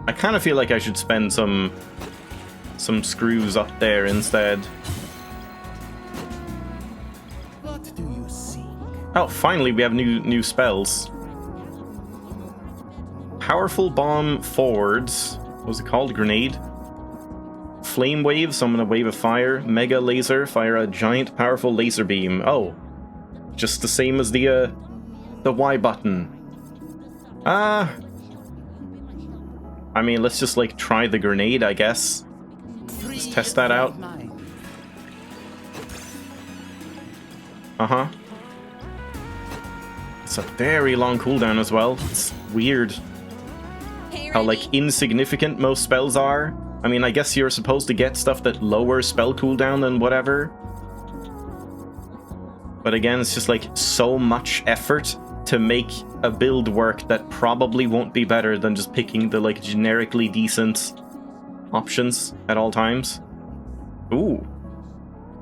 I kind of feel like I should spend some screws up there instead. What do you seek? Oh, finally we have new spells. Powerful bomb forwards. What was it called? Grenade. Flame wave, summon a wave of fire. Mega laser, fire a giant powerful laser beam. Oh, just the same as the the Y button. I mean, let's just, like, try the grenade, I guess. Let's test that out. Uh-huh. It's a very long cooldown as well. It's weird how, like, insignificant most spells are. I mean, I guess you're supposed to get stuff that lowers spell cooldown and whatever. But again, it's just, like, so much effort to make a build work that probably won't be better than just picking the, like, generically decent options at all times. Ooh.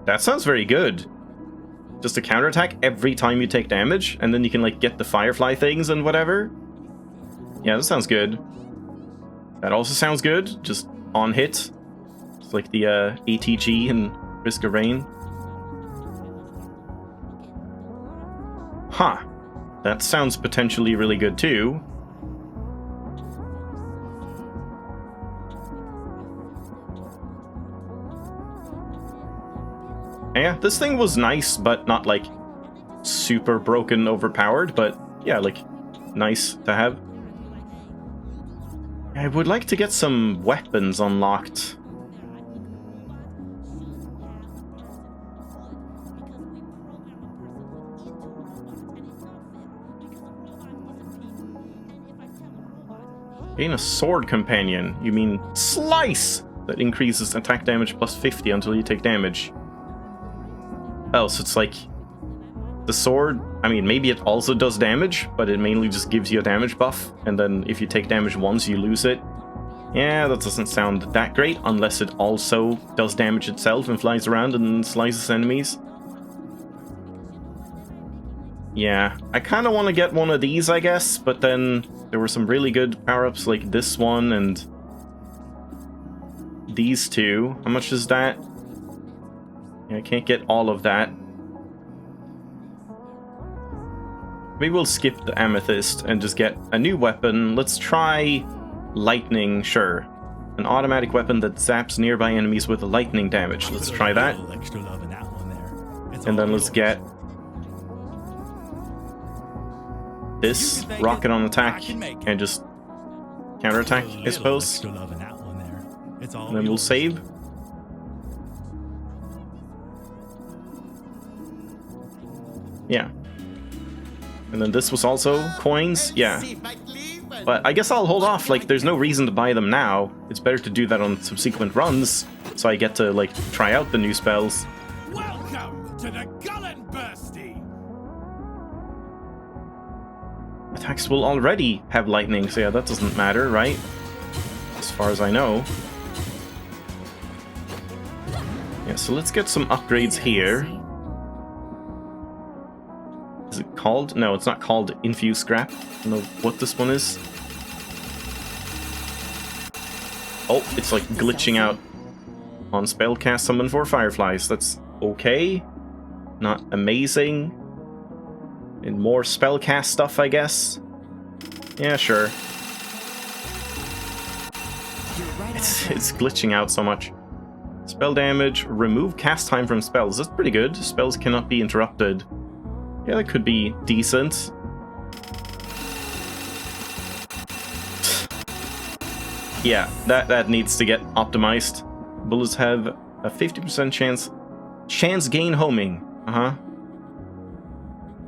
That sounds very good. Just a counterattack every time you take damage, and then you can, like, get the firefly things and whatever. Yeah, that sounds good. That also sounds good, just on hit. It's like the ATG and Risk of Rain. Huh. That sounds potentially really good too. Yeah, this thing was nice, but not, like, super broken, overpowered, but yeah, like, nice to have. I would like to get some weapons unlocked. Gain a sword companion. You mean slice! That increases attack damage plus 50 until you take damage. Oh, so it's like the sword, I mean, maybe it also does damage, but it mainly just gives you a damage buff, and then if you take damage once, you lose it. Yeah, that doesn't sound that great, unless it also does damage itself and flies around and slices enemies. Yeah, I kind of want to get one of these, I guess, but then there were some really good power-ups like this one and these two. How much is that? Yeah, I can't get all of that. Maybe we'll skip the amethyst and just get a new weapon. Let's try lightning, sure. An automatic weapon that zaps nearby enemies with lightning damage. Let's try that. And then let's get this rocket on attack and just counterattack, I suppose. And then we'll save. Yeah. And then this was also coins, yeah. But I guess I'll hold off, like, there's no reason to buy them now. It's better to do that on subsequent runs, so I get to, like, try out the new spells. Welcome to the Gullen Bursty! Attacks will already have lightning, so yeah, that doesn't matter, right? As far as I know. Yeah, so let's get some upgrades here. Is it called? No, it's not called Infuse Scrap. I don't know what this one is. Oh, it's like glitching out on spellcast summon for fireflies. That's okay. Not amazing. And more spellcast stuff, I guess. Yeah, sure. It's glitching out so much. Spell damage. Remove cast time from spells. That's pretty good. Spells cannot be interrupted. Yeah, that could be decent. Yeah, that needs to get optimized. Bullets have a 50% chance gain homing.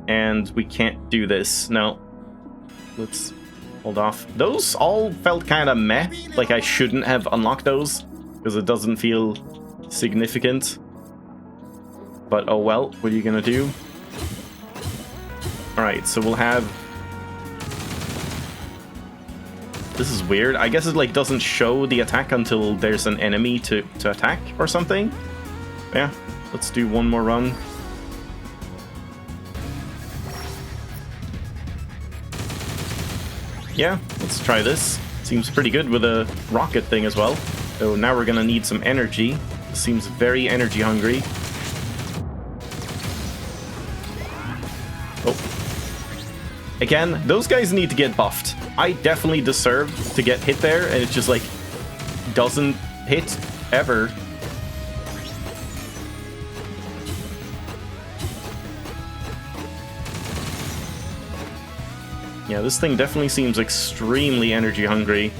And we can't do this. No. Let's hold off. Those all felt kind of meh. Like I shouldn't have unlocked those because it doesn't feel significant. But oh well, what are you gonna do? Alright, so we'll have... This is weird. I guess it like doesn't show the attack until there's an enemy to attack or something. Yeah, let's do one more run. Yeah, let's try this. Seems pretty good with a rocket thing as well. So now we're gonna need some energy. This seems very energy hungry. Oh. Again, those guys need to get buffed. I definitely deserve to get hit there, and it just, like, doesn't hit ever. Yeah, this thing definitely seems extremely energy hungry.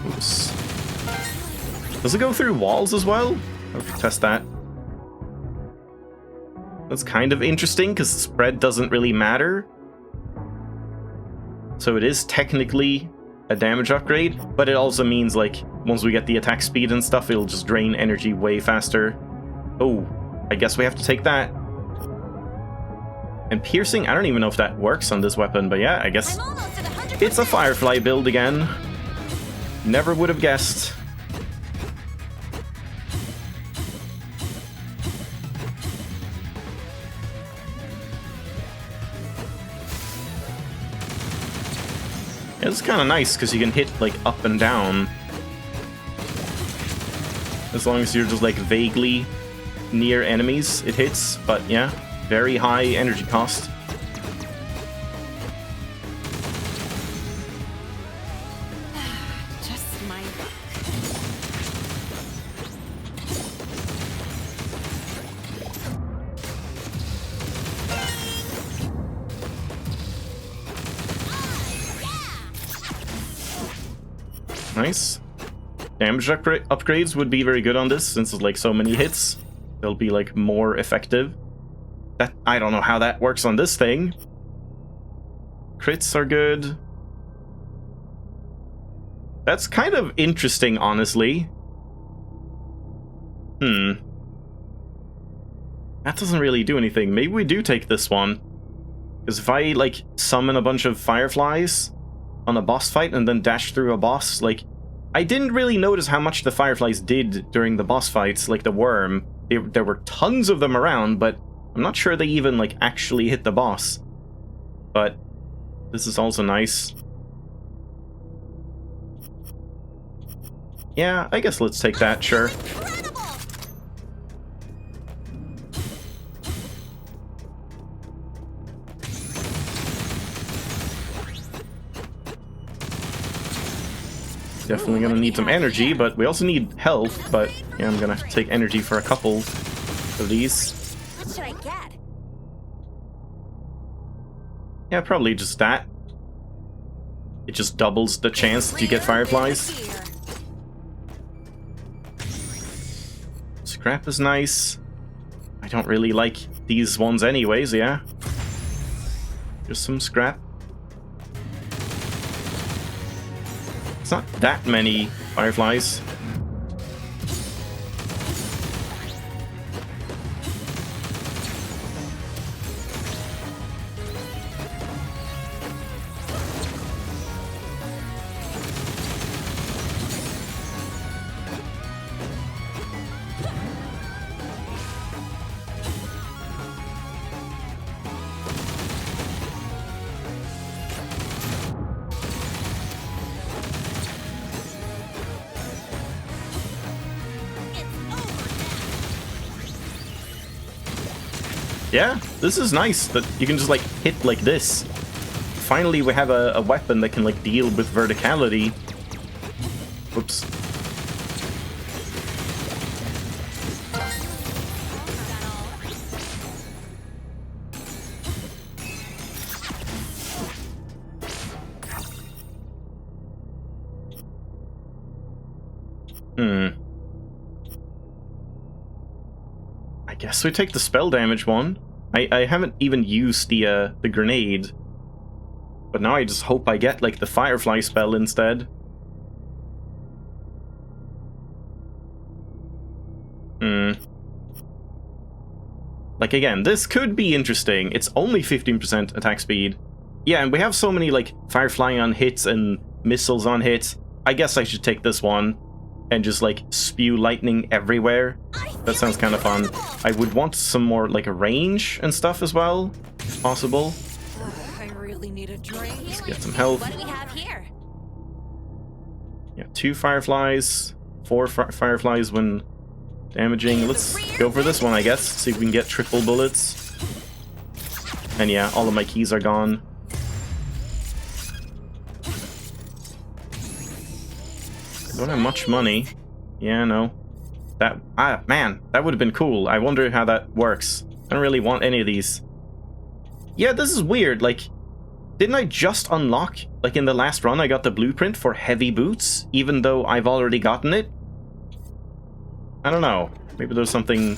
Oops. Does it go through walls as well? I'll test that. That's kind of interesting because the spread doesn't really matter. So it is technically a damage upgrade, but it also means like once we get the attack speed and stuff, it'll just drain energy way faster. Oh, I guess we have to take that. And piercing, I don't even know if that works on this weapon, but yeah, I guess it's a Firefly build again. Never would have guessed. It's kind of nice because you can hit like up and down as long as you're just like vaguely near enemies it hits, but yeah, very high energy cost. Just my luck. Nice. Damage upgrades would be very good on this since it's like so many hits. They'll be like more effective. That I don't know how that works on this thing. Crits are good. That's kind of interesting, honestly. That doesn't really do anything. Maybe we do take this one. Because if I like summon a bunch of fireflies on a boss fight and then dash through a boss, like I didn't really notice how much the fireflies did during the boss fights, like the worm. There were tons of them around, but I'm not sure they even like actually hit the boss. But this is also nice. Yeah, I guess let's take that, sure. Definitely gonna need some energy, but we also need health, but yeah, I'm gonna have to take energy for a couple of these. What should I get? Yeah, probably just that. It just doubles the chance that you get fireflies. Scrap is nice. I don't really like these ones anyways, yeah. Just some scrap. It's not that many fireflies. Yeah, this is nice that you can just like hit like this. Finally we have a weapon that can like deal with verticality. Whoops. I guess we take the spell damage one. I haven't even used the grenade, but now I just hope I get like the firefly spell instead. Like again, this could be interesting. It's only 15% attack speed. Yeah, and we have so many like firefly on hits and missiles on hits. I guess I should take this one and just like spew lightning everywhere. That sounds kind of fun. I would want some more like a range and stuff as well, if possible. I really need a drink. Let's get some health. What do we have here? Yeah, 2 fireflies, 4 fireflies when damaging. Let's go for this one, I guess. See if we can get triple bullets. And yeah, all of my keys are gone. I don't have much money. Yeah, no. That, man, that would have been cool. I wonder how that works. I don't really want any of these. Yeah, this is weird. Like, didn't I just unlock, like in the last run, I got the blueprint for heavy boots, even though I've already gotten it? I don't know. Maybe there's something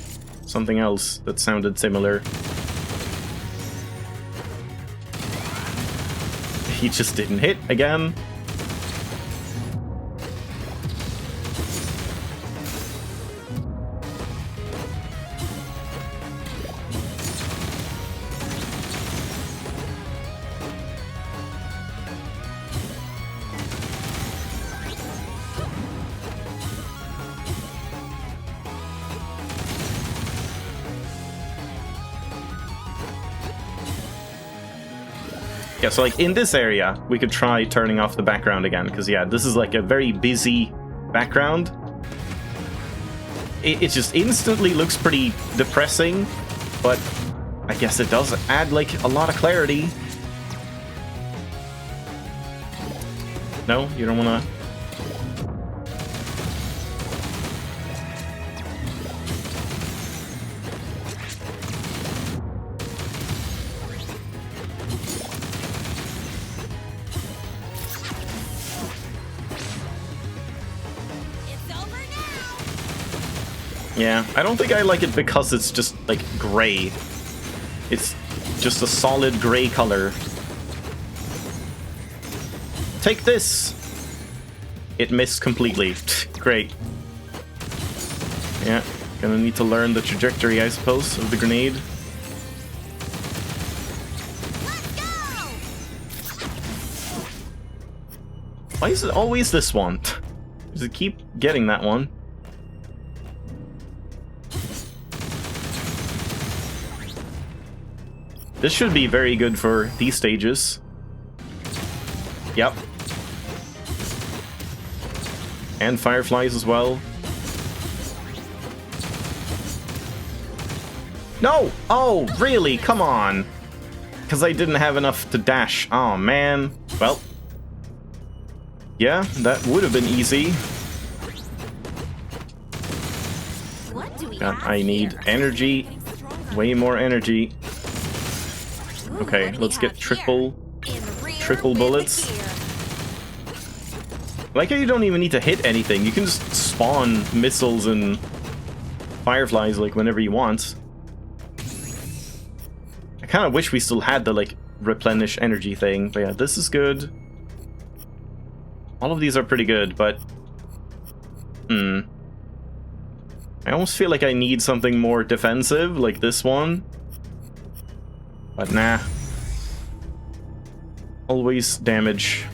else that sounded similar. He just didn't hit again. Yeah, so like in this area, we could try turning off the background again, because yeah, this is like a very busy background. It just instantly looks pretty depressing, but I guess it does add like a lot of clarity. No, you don't want to... Yeah, I don't think I like it because it's just, like, gray. It's just a solid gray color. Take this! It missed completely. Great. Yeah, gonna need to learn the trajectory, I suppose, of the grenade. Why is it always this one? Does it keep getting that one? This should be very good for these stages. Yep. And fireflies as well. No! Oh, really? Come on. Because I didn't have enough to dash. Oh, man. Well. Yeah, that would have been easy. God, I need energy. Way more energy. Okay, let's get triple bullets. I like how you don't even need to hit anything. You can just spawn missiles and fireflies like whenever you want. I kind of wish we still had the like replenish energy thing, but yeah, this is good. All of these are pretty good, but I almost feel like I need something more defensive, like this one. But nah. Always damage.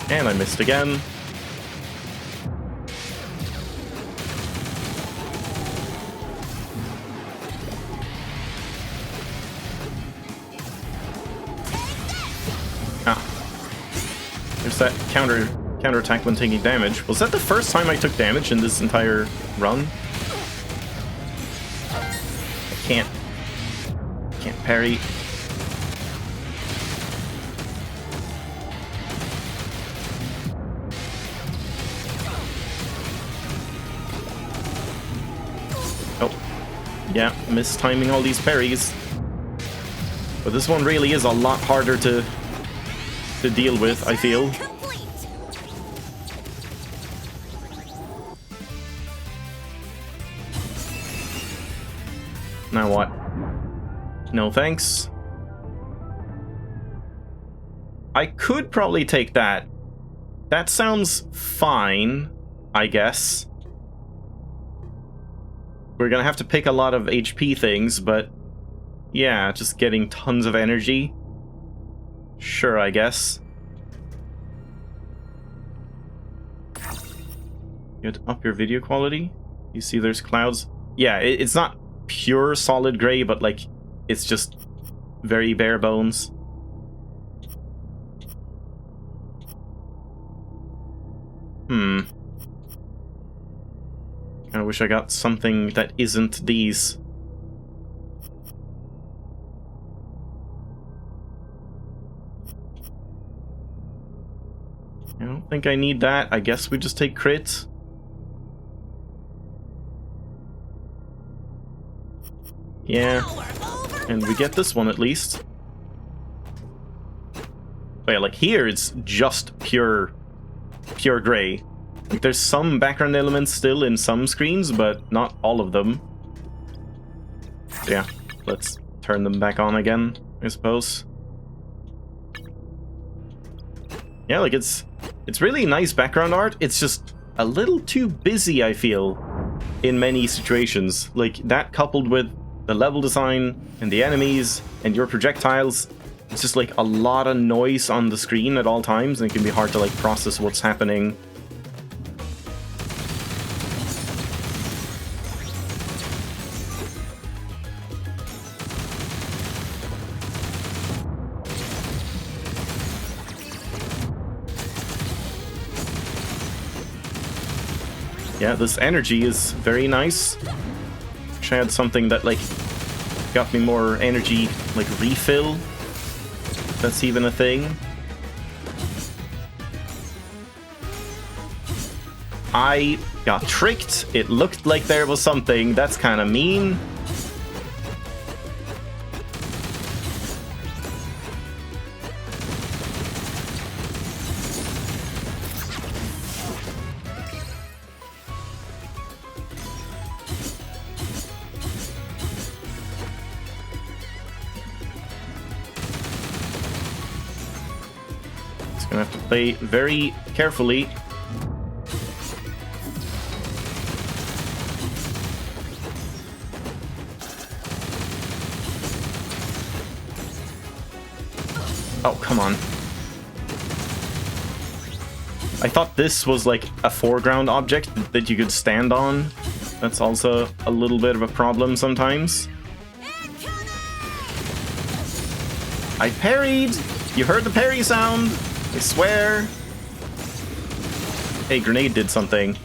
And I missed again. There's that counterattack when taking damage. Was that the first time I took damage in this entire run? I can't parry. Oh, yeah, mistiming all these parries. But this one really is a lot harder to deal with, I feel. Now what? No thanks. I could probably take that. That sounds fine, I guess. We're gonna have to pick a lot of HP things, but yeah, just getting tons of energy. Sure, I guess. You have to up your video quality. You see there's clouds. Yeah, it's not pure solid gray, but like it's just very bare bones. I wish I got something that isn't these. I don't think I need that. I guess we just take crit. Yeah. And we get this one at least. But yeah, like here it's just pure gray. Like there's some background elements still in some screens, but not all of them. Yeah, let's turn them back on again, I suppose. Yeah, like it's really nice background art. It's just a little too busy, I feel, in many situations. Like that coupled with the level design and the enemies and your projectiles, it's just like a lot of noise on the screen at all times, and it can be hard to like process what's happening. Yeah, this energy is very nice. Wish I had something that like got me more energy, like refill. That's even a thing. I got tricked. It looked like there was something. That's kind of mean. Gonna have to play very carefully. Oh, come on. I thought this was like a foreground object that you could stand on. That's also a little bit of a problem sometimes. I parried! You heard the parry sound! I swear. Hey, grenade did something.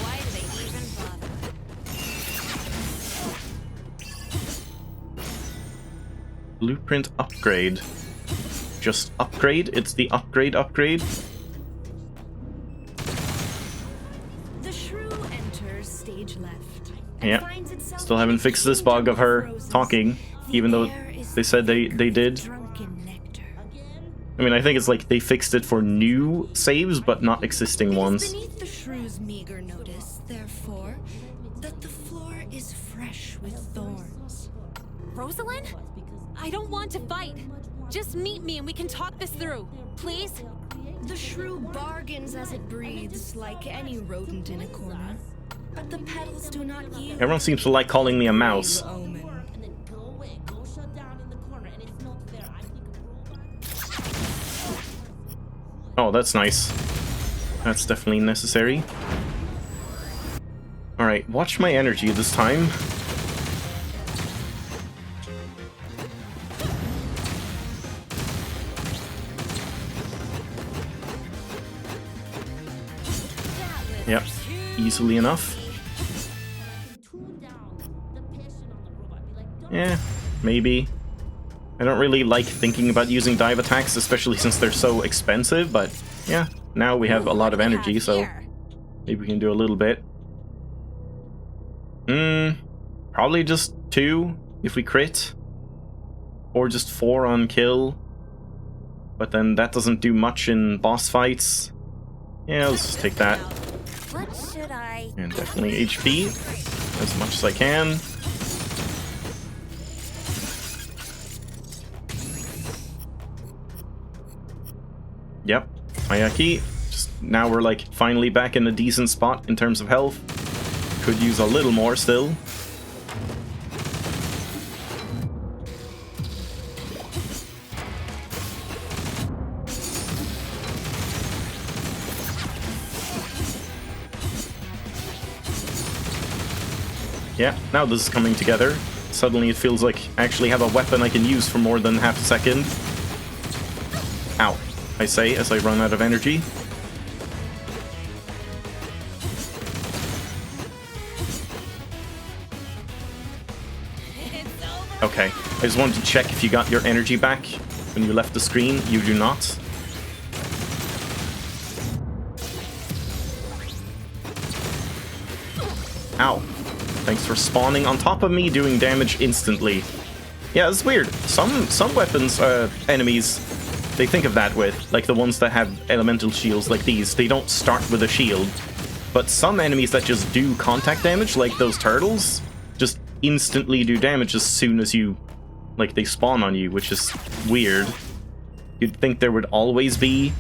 Why do they even bother? Blueprint upgrade. Just upgrade? It's the upgrade. The shrew enters stage left. Yeah. Still haven't fixed this bug of her talking, even though they said they did. I mean, I think it's like they fixed it for new saves, but not existing ones. Beneath the shrew's meager notice, therefore, that the floor is fresh with thorns. Rosalind? I don't want to fight. Just meet me and we can talk this through. Please? The shrew bargains as it breathes, like any rodent in a corner. But the petals do not yield. Everyone seems to like calling me a mouse. Oh, that's nice. That's definitely necessary. Alright, watch my energy this time. Yep, easily enough. Yeah, maybe. I don't really like thinking about using dive attacks, especially since they're so expensive, but yeah, now we have a lot of energy, so maybe we can do a little bit. Probably just 2 if we crit. Or just 4 on kill. But then that doesn't do much in boss fights. Yeah, let's just take that. What should I... And definitely HP, as much as I can. Yep, Ayaki. Just now we're like finally back in a decent spot in terms of health. Could use a little more still. Yeah, now this is coming together. Suddenly it feels like I actually have a weapon I can use for more than half a second. I say as I run out of energy. Okay, I just wanted to check if you got your energy back when you left the screen. You do not. Ow. Thanks for spawning on top of me, doing damage instantly. Yeah, it's weird. Some weapons, enemies, they think of that with, like the ones that have elemental shields like these, they don't start with a shield. But some enemies that just do contact damage, like those turtles, just instantly do damage as soon as you, like, they spawn on you, which is weird. You'd think there would always be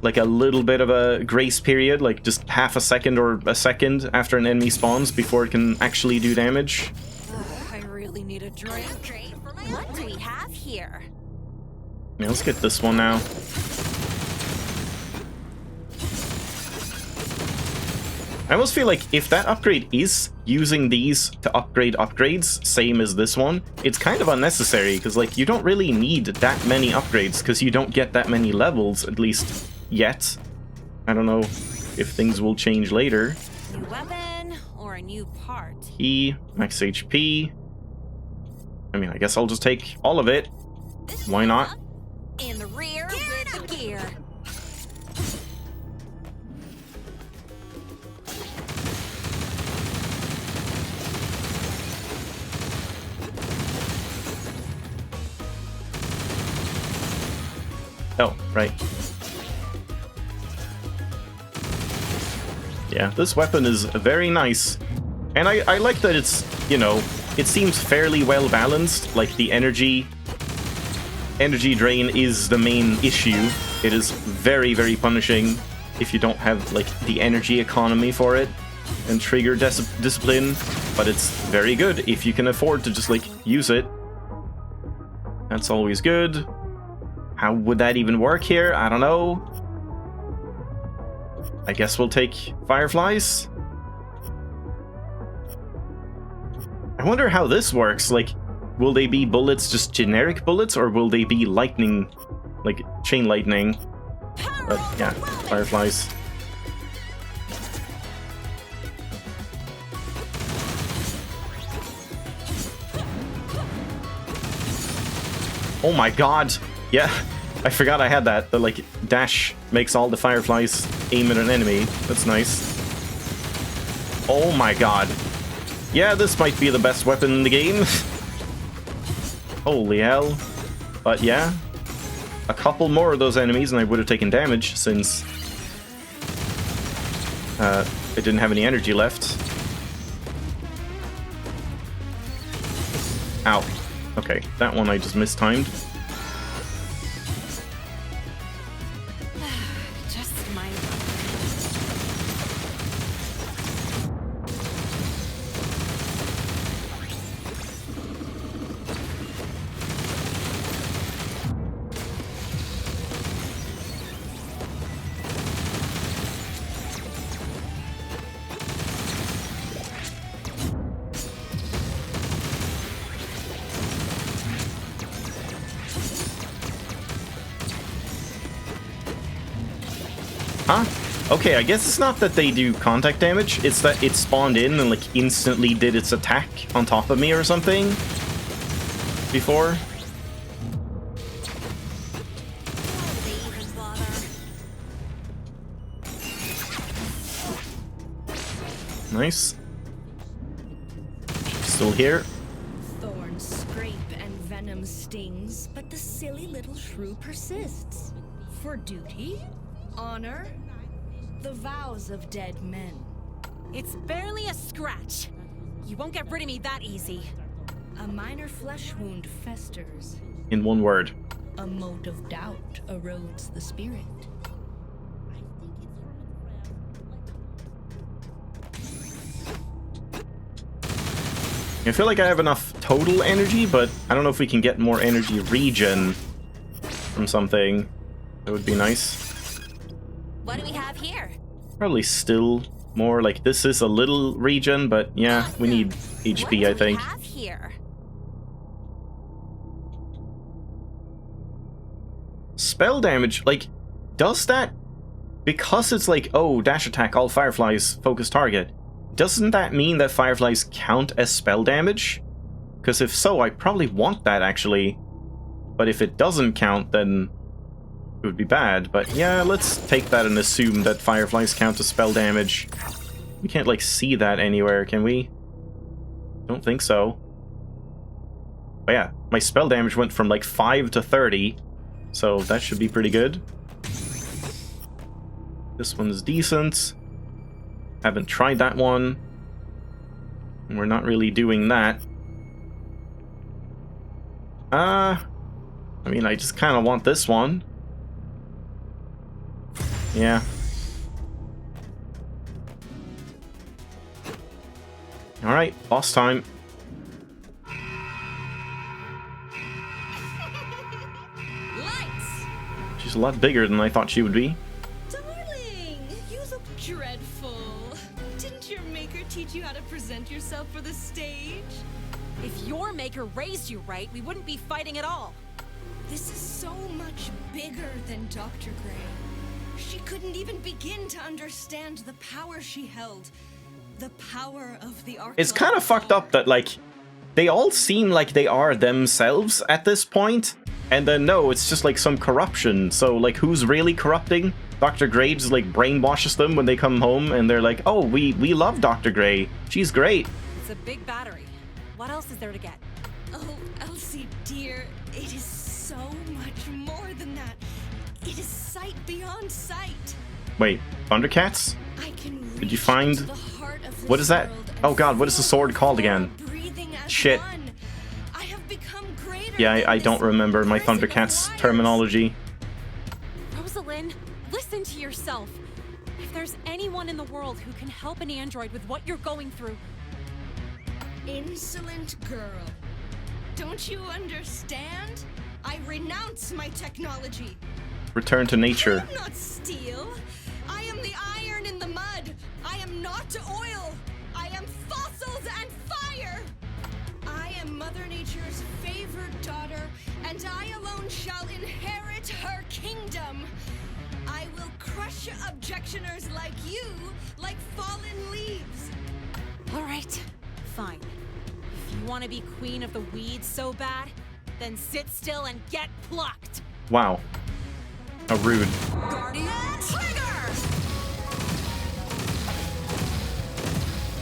like a little bit of a grace period, like just half a second or a second after an enemy spawns before it can actually do damage. I really need a drink. What do we have here? Yeah, let's get this one now. I almost feel like if that upgrade is using these to upgrade upgrades, same as this one, it's kind of unnecessary, because like you don't really need that many upgrades, because you don't get that many levels, at least yet. I don't know if things will change later. New weapon or a new part? E, max HP. I mean, I guess I'll just take all of it. Why not? In the rear with the gear. Oh, right. Yeah, this weapon is very nice. And I like that it's, you know, it seems fairly well balanced. Like, the energy drain is the main issue. It is very, very punishing if you don't have, like, the energy economy for it and trigger discipline. But it's very good if you can afford to just, like, use it. That's always good. How would that even work here? I don't know. I guess we'll take fireflies. I wonder how this works. Like, will they be bullets, just generic bullets, or will they be lightning, like chain lightning? But yeah, fireflies. Oh my god! Yeah, I forgot I had that. The like dash makes all the fireflies aim at an enemy. That's nice. Oh my god. Yeah, this might be the best weapon in the game. Holy hell. But yeah, a couple more of those enemies and I would have taken damage, since I didn't have any energy left. Ow. Okay, that one I just mistimed. Just my luck. Huh? Okay, I guess it's not that they do contact damage, it's that it spawned in and like instantly did its attack on top of me or something before. Why do they even bother? Nice. Still here. Thorns scrape and venom stings, but the silly little shrew persists. For duty, honor, the vows of dead men. It's barely a scratch. You won't get rid of me that easy. A minor flesh wound festers. In one word. A mote of doubt erodes the spirit. I feel like I have enough total energy, but I don't know if we can get more energy regen from something. That would be nice. What do we have here? Probably still more, like this is a little regen, but yeah, we need HP, I think. What do we have here? spell damage, like, does that... Because it's like, oh, dash attack, all fireflies, focus target, doesn't that mean that fireflies count as spell damage? Because if so, I probably want that, actually. But if it doesn't count, then it would be bad. But yeah, let's take that and assume that fireflies count as spell damage. We can't, like, see that anywhere, can we? Don't think so. But yeah, my spell damage went from, like, 5 to 30. So that should be pretty good. This one's decent. Haven't tried that one. We're not really doing that. I mean, I just kind of want this one. Yeah. Alright, boss time. Lights! She's a lot bigger than I thought she would be. Darling, you look dreadful. Didn't your maker teach you how to present yourself for the stage? If your maker raised you right, we wouldn't be fighting at all. This is so much bigger than Dr. Gray. She couldn't even begin to understand the power she held. The power of the arc. It's kind of fucked up that, like, they all seem like they are themselves at this point, and then no, it's just like some corruption. So, like, who's really corrupting? Dr. Gray just, like, brainwashes them when they come home, and they're like, oh, we love Dr. Gray. She's great. It's a big battery. What else is there to get? Oh, Elsie, dear, it is so much more than that. It is sight beyond sight. Wait, Thundercats? I can Did you find... reach the heart of this What is that? world and Oh god, what is the feel sword called again? breathing as Shit. one. I have become greater Yeah, than I don't this remember my prison of Thundercats wires. terminology. Rosalind, listen to yourself. If there's anyone in the world who can help an android with what you're going through... Insolent girl. Don't you understand? I renounce my technology. Return to nature. I am not steel. I am the iron in the mud. I am not oil. I am fossils and fire. I am Mother Nature's favored daughter, and I alone shall inherit her kingdom. I will crush objectioners like you, like fallen leaves. All right, fine. If you want to be queen of the weeds so bad, then sit still and get plucked. Wow. How rude. Guardian Trigger!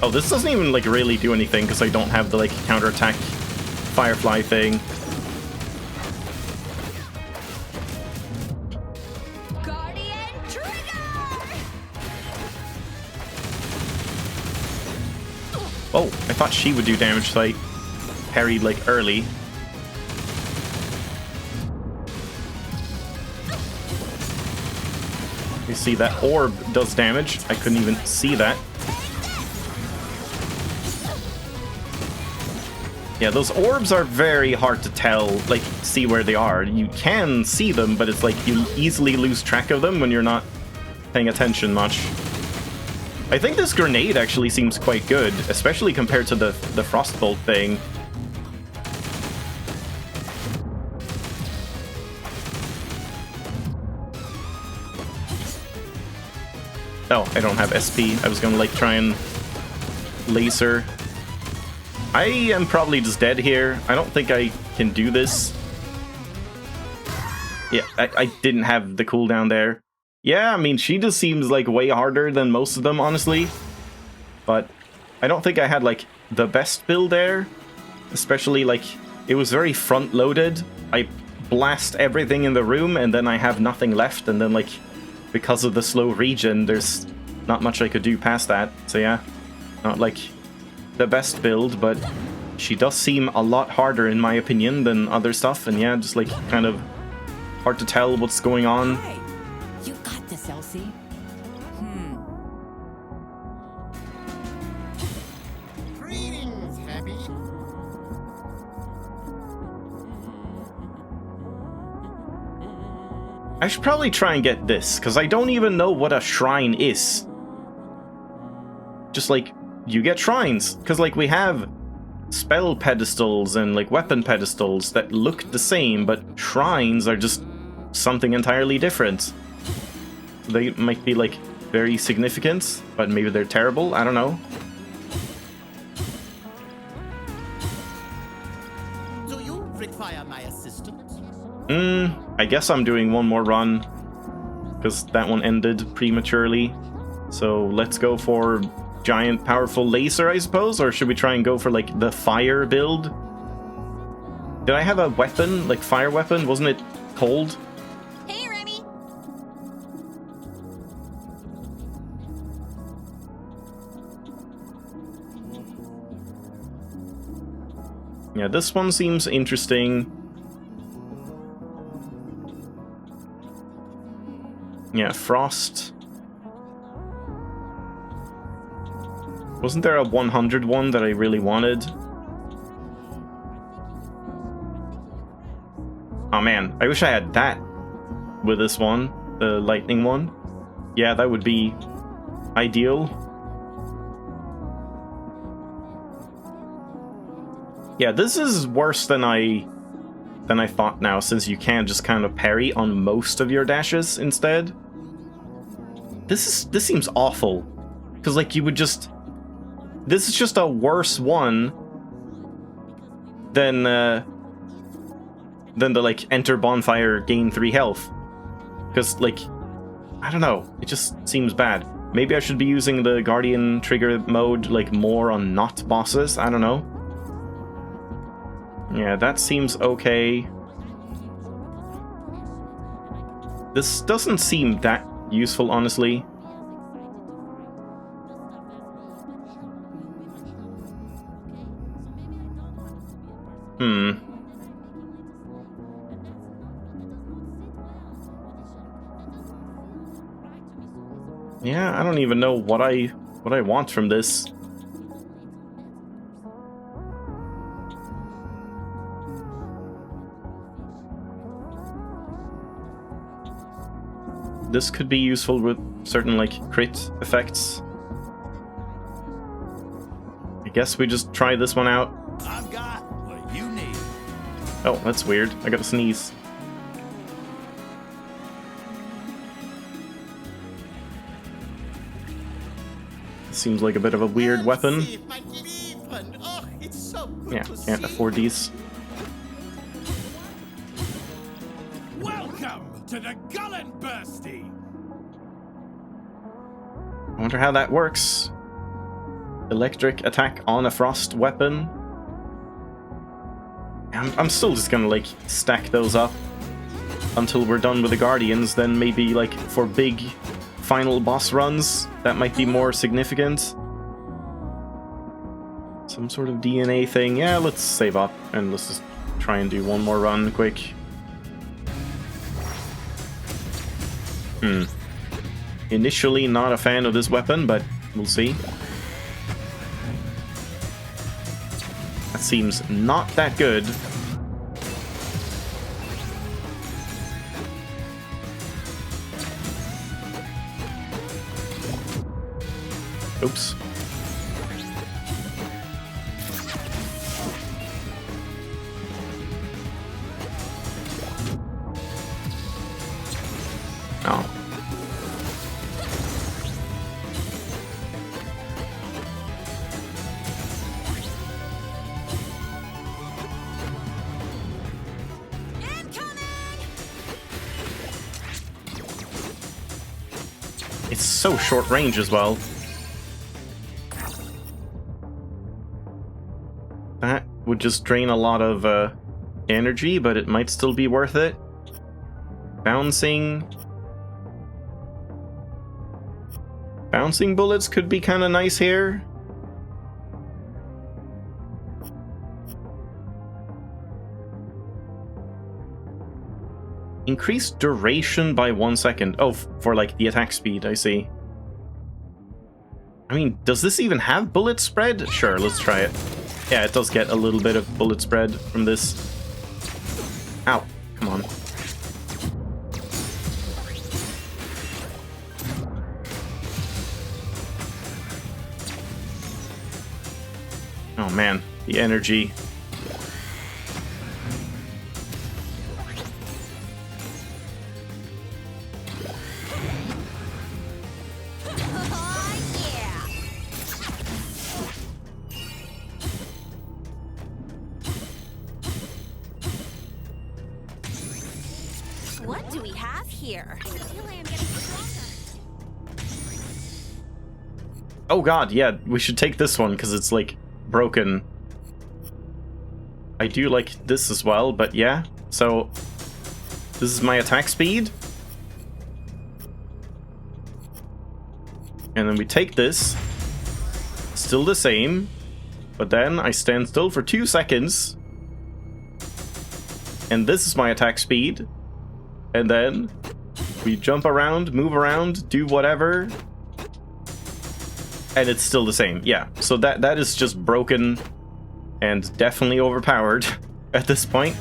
Oh, this doesn't even, like, really do anything because I don't have the, like, counterattack Firefly thing. Guardian Trigger! Oh, I thought she would do damage, so I parried, like, early. You see that orb does damage. I couldn't even see that. Yeah, those orbs are very hard to tell, like, see where they are. You can see them, but it's like you easily lose track of them when you're not paying attention much. I think this grenade actually seems quite good, especially compared to the Frostbolt thing. Oh, I don't have SP. I was gonna, like, try and laser. I am probably just dead here. I don't think I can do this. Yeah, I didn't have the cooldown there. Yeah, I mean, she just seems, like, way harder than most of them, honestly. But I don't think I had, like, the best build there. Especially, like, it was very front-loaded. I blast everything in the room, and then I have nothing left, and then, like, because of the slow regen, there's not much I could do past that. So yeah, not, like, the best build, but she does seem a lot harder, in my opinion, than other stuff. And yeah, just, like, kind of hard to tell what's going on. Hey, you got this, Elsie. Greetings, Happy. I should probably try and get this, because I don't even know what a shrine is. Just, like, you get shrines, because, like, we have spell pedestals and, like, weapon pedestals that look the same, but shrines are just something entirely different. They might be, like, very significant, but maybe they're terrible. I don't know. Do you require my assistance? I guess I'm doing one more run, because that one ended prematurely. So let's go for giant powerful laser, I suppose? Or should we try and go for, like, the fire build? Did I have a weapon? Like, fire weapon? Wasn't it cold? Hey, Remy. Yeah, this one seems interesting. Yeah, frost. Wasn't there a 100 one that I really wanted? Oh man, I wish I had that with this one, the lightning one. Yeah, that would be ideal. Yeah, this is worse than I thought now, since you can just kind of parry on most of your dashes instead. This seems awful. Because, like, you would just... This is just a worse one than the, like, enter bonfire, gain 3 health. Because, like, I don't know. It just seems bad. Maybe I should be using the Guardian trigger mode, like, more on not bosses. I don't know. Yeah, that seems okay. This doesn't seem that useful, honestly. Yeah, I don't even know what I want from this. This could be useful with certain, like, crit effects. I guess we just try this one out. I've got what you need. Oh, that's weird. I gotta sneeze. Seems like a bit of a weird weapon. Oh, it's so good Yeah, to can't see afford these. Welcome to the Gullenbursty. I wonder how that works. Electric attack on a frost weapon. I'm still just gonna, like, stack those up until we're done with the Guardians. Then maybe, like, for big final boss runs, that might be more significant. Some sort of DNA thing. Yeah, let's save up and let's just try and do one more run quick. Initially not a fan of this weapon, but we'll see. That seems not that good. Oops. Oh. It's so short range as well. That would just drain a lot of energy, but it might still be worth it. Bouncing bullets could be kind of nice here. Increased duration by 1 second. Oh, for, like, the attack speed, I see. I mean, does this even have bullet spread? Sure, let's try it. Yeah, it does get a little bit of bullet spread from this. Ow, come on. Oh man, the energy. What do we have here? I feel I am getting stronger. Oh god, yeah, we should take this one because it's like broken. I do like this as well, but yeah. So this is my attack speed. And then we take this. Still the same. But then I stand still for 2 seconds. And this is my attack speed. And then we jump around, move around, do whatever. And it's still the same. Yeah, so that is just broken and definitely overpowered at this point.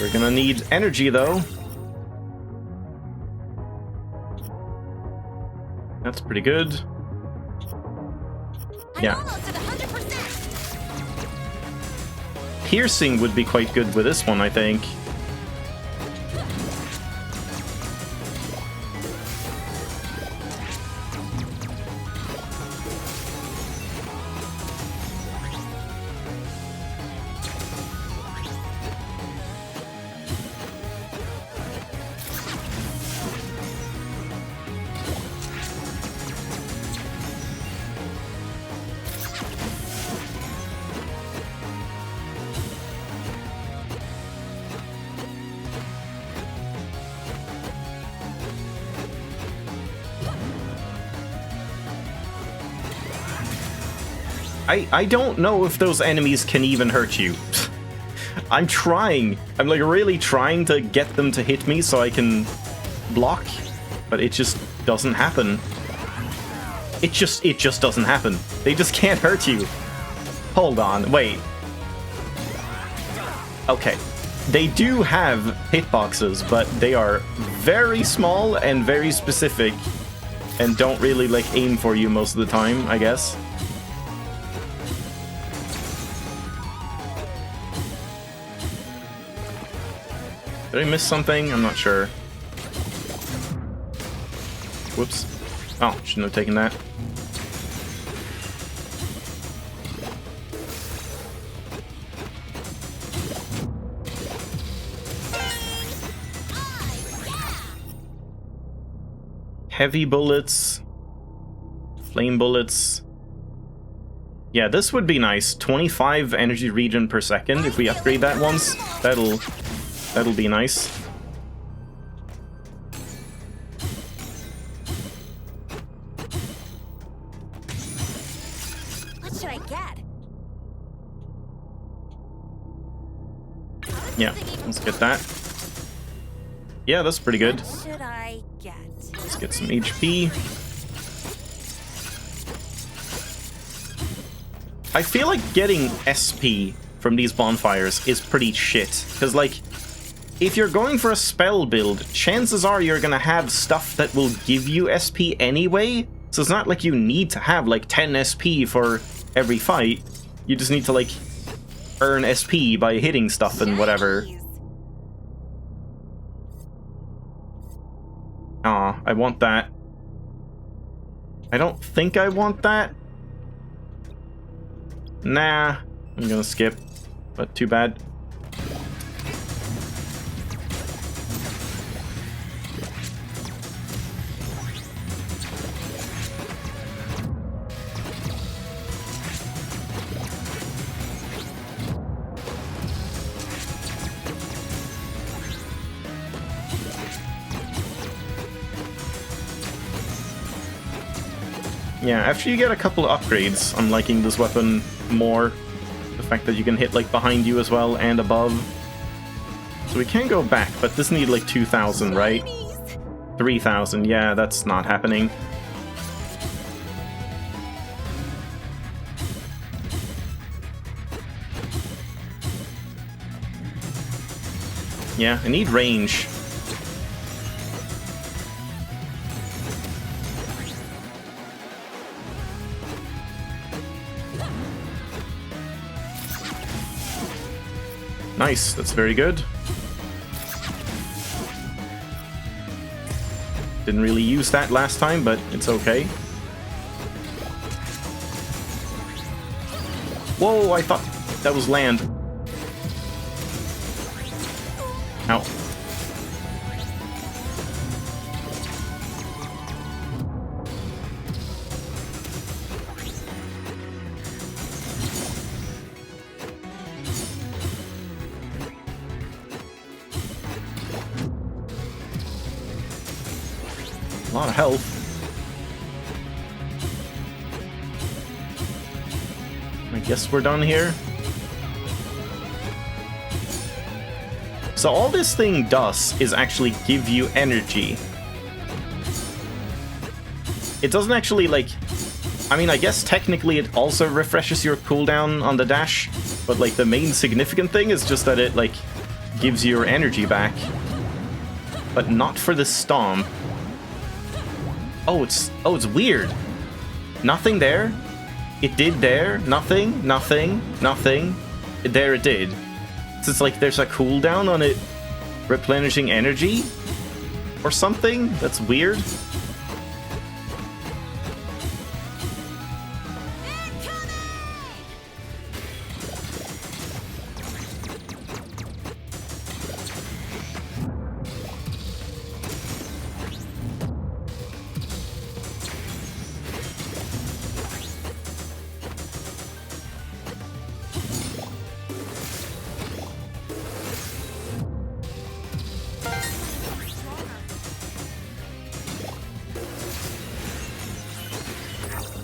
We're gonna need energy though. That's pretty good. Yeah. Almost at 100%. Piercing would be quite good with this one, I think. I don't know if those enemies can even hurt you. I'm trying. I'm like really trying to get them to hit me so I can block, but it just doesn't happen. It just doesn't happen. They just can't hurt you. Hold on, wait. Okay. They do have hitboxes, but they are very small and very specific and don't really like aim for you most of the time, I guess. Did I miss something? I'm not sure. Whoops. Oh, shouldn't have taken that. Heavy bullets. Flame bullets. Yeah, this would be nice. 25 energy regen per second. If we upgrade that once, that'll be nice. What should I get? Yeah, let's get that. Yeah, that's pretty good. What should I get? Let's get some HP. I feel like getting SP from these bonfires is pretty shit. Because, like, if you're going for a spell build, chances are you're gonna have stuff that will give you SP anyway. So it's not like you need to have, like, 10 SP for every fight. You just need to, like, earn SP by hitting stuff and whatever. Aw, I want that. I don't think I want that. Nah, I'm gonna skip, but too bad. Yeah, after you get a couple of upgrades, I'm liking this weapon more. The fact that you can hit like behind you as well and above. So we can go back, but this needs like 2,000, right? 3,000, yeah, that's not happening. Yeah, I need range. Nice, that's very good. Didn't really use that last time, but it's okay. Whoa, I thought that was land. Ow. A lot of health. I guess we're done here. So all this thing does is actually give you energy. It doesn't actually, like... I mean, I guess technically it also refreshes your cooldown on the dash, but, like, the main significant thing is just that it, like, gives your energy back. But not for the stomp. Oh, it's weird. Nothing there. It did there. Nothing. Nothing. Nothing. There it did. So it's like there's a cooldown on it replenishing energy or something. That's weird.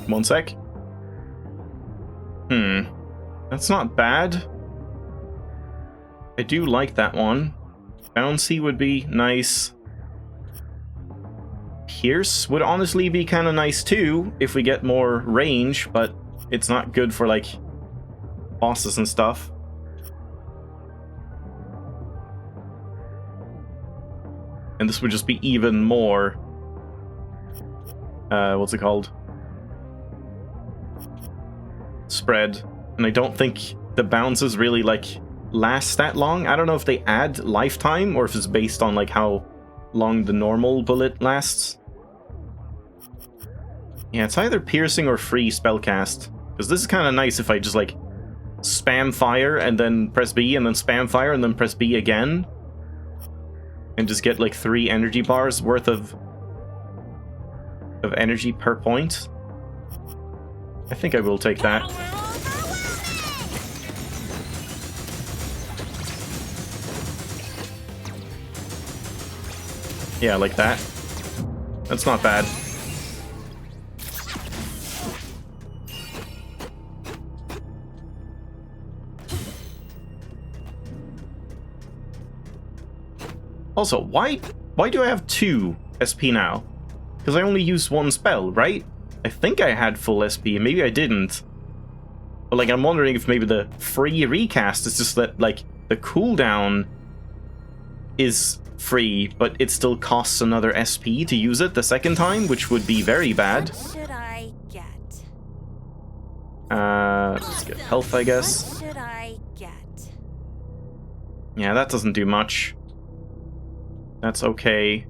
One sec. That's not bad. I do like that one. Bouncy would be nice. Pierce would honestly be kind of nice too, if we get more range, but it's not good for, like, bosses and stuff. And this would just be even more... what's it called? Spread. And I don't think the bounces really, like, last that long. I don't know if they add lifetime or if it's based on, like, how long the normal bullet lasts. Yeah, it's either piercing or free spellcast. Because this is kind of nice if I just, like, spam fire and then press B and then spam fire and then press B again. And just get, like, 3 energy bars worth of energy per point. I think I will take that. Yeah, like that. That's not bad. Also, why do I have 2 SP now? Because I only used 1 spell, right? I think I had full SP, maybe I didn't. But, like, I'm wondering if maybe the free recast is just that, like, the cooldown is free, but it still costs another SP to use it the second time, which would be very bad. What should I get? Let's get health, I guess. What should I get? Yeah, that doesn't do much. That's okay.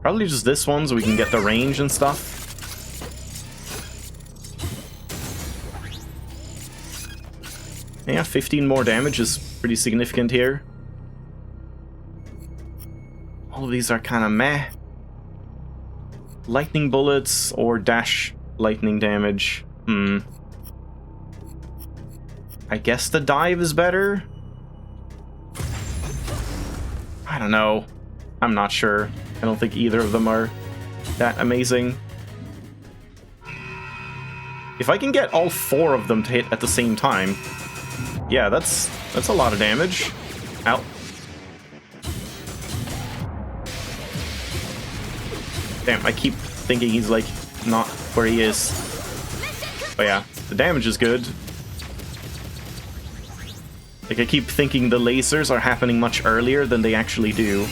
Probably just this one so we can get the range and stuff. Yeah, 15 more damage is pretty significant here. All of these are kind of meh. Lightning bullets or dash lightning damage. I guess the dive is better? I don't know. I'm not sure. I don't think either of them are that amazing. If I can get all 4 of them to hit at the same time, yeah, that's a lot of damage. Ow. Damn, I keep thinking he's, like, not where he is. But yeah, the damage is good. Like, I keep thinking the lasers are happening much earlier than they actually do.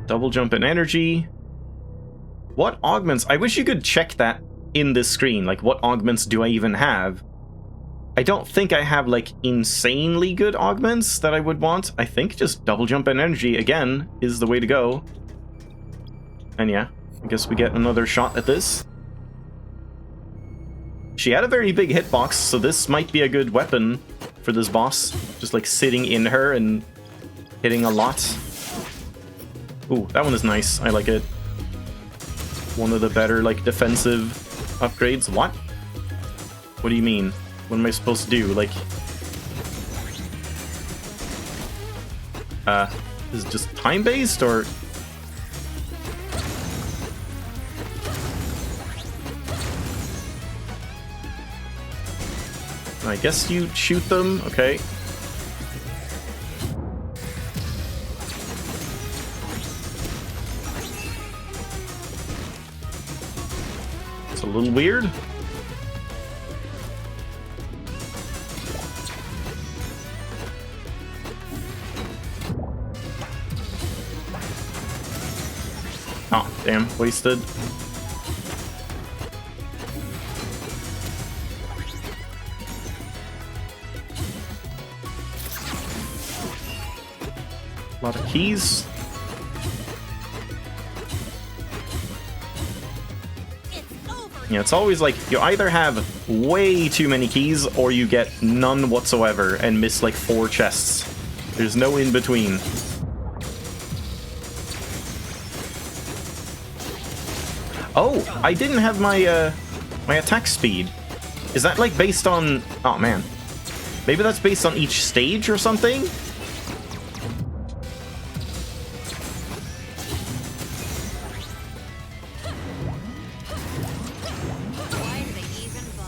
Double jump in energy. What augments? I wish you could check that in this screen. Like, what augments do I even have? I don't think I have, like, insanely good augments that I would want. I think just double jump in energy, again, is the way to go. And yeah, I guess we get another shot at this. She had a very big hitbox, so this might be a good weapon for this boss. Just, like, sitting in her and hitting a lot. Ooh, that one is nice. I like it. One of the better, like, defensive upgrades. What? What do you mean? What am I supposed to do? Like... Is it just time-based, or... I guess you shoot them, okay. It's a little weird. Oh, damn, wasted. A lot of keys. Yeah, it's always like you either have way too many keys or you get none whatsoever and miss like 4 chests. There's no in between. Oh, I didn't have my my attack speed. Is that like based on... Oh man. Maybe that's based on each stage or something?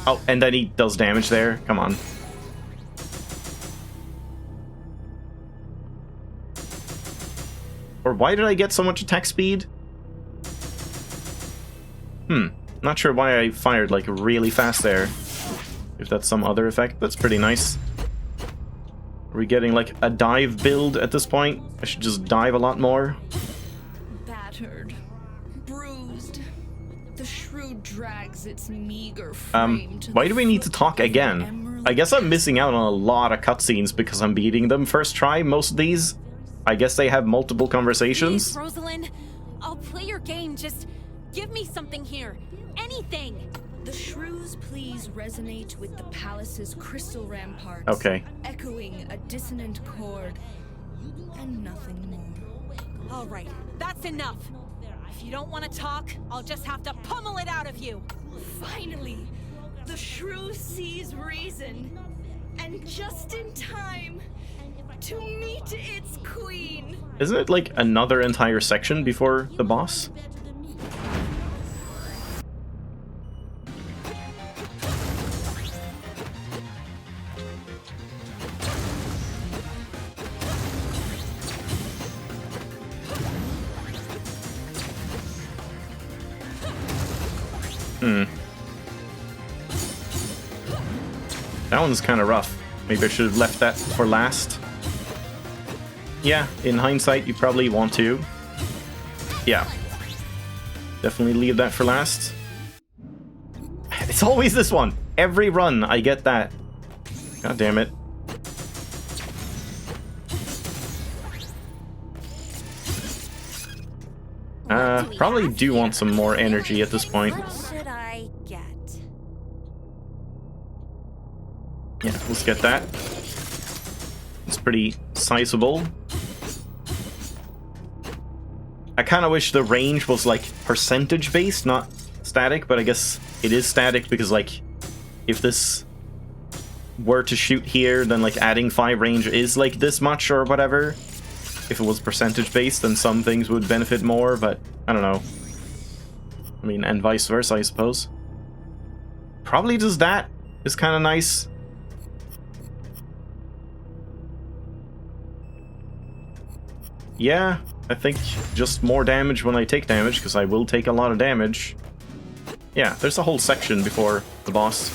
Oh, and then he does damage there. Come on. Or why did I get so much attack speed? Not sure why I fired like really fast there. If that's some other effect, that's pretty nice. Are we getting like a dive build at this point? I should just dive a lot more. Battered, bruised. The shrew drags its meager frame to why do we need to talk again? I guess I'm missing out on a lot of cutscenes because I'm beating them first try, most of these. I guess they have multiple conversations. Please, Rosalind, I'll play your game, just give me something here. Anything! The shrew's pleas resonate with the palace's crystal ramparts. Okay. Echoing a dissonant chord. And nothing more. All right, that's enough. If you don't want to talk, I'll just have to pummel it out of you. Finally, the shrew sees reason. And just in time to meet its queen. Isn't it like another entire section before the boss? That one's kind of rough. Maybe I should have left that for last. Yeah, in hindsight, you probably want to. Yeah. Definitely leave that for last. It's always this one. Every run, I get that. God damn it. Probably do want some more energy at this point. What should I get? Yeah, let's get that. It's pretty sizable. I kind of wish the range was like percentage based, not static, but I guess it is static because like if this were to shoot here, then like adding 5 range is like this much or whatever. If it was percentage based, then some things would benefit more, but I don't know. I mean, and vice versa, I suppose. Probably just that is kind of nice. Yeah, I think just more damage when I take damage, because I will take a lot of damage. Yeah, there's a whole section before the boss.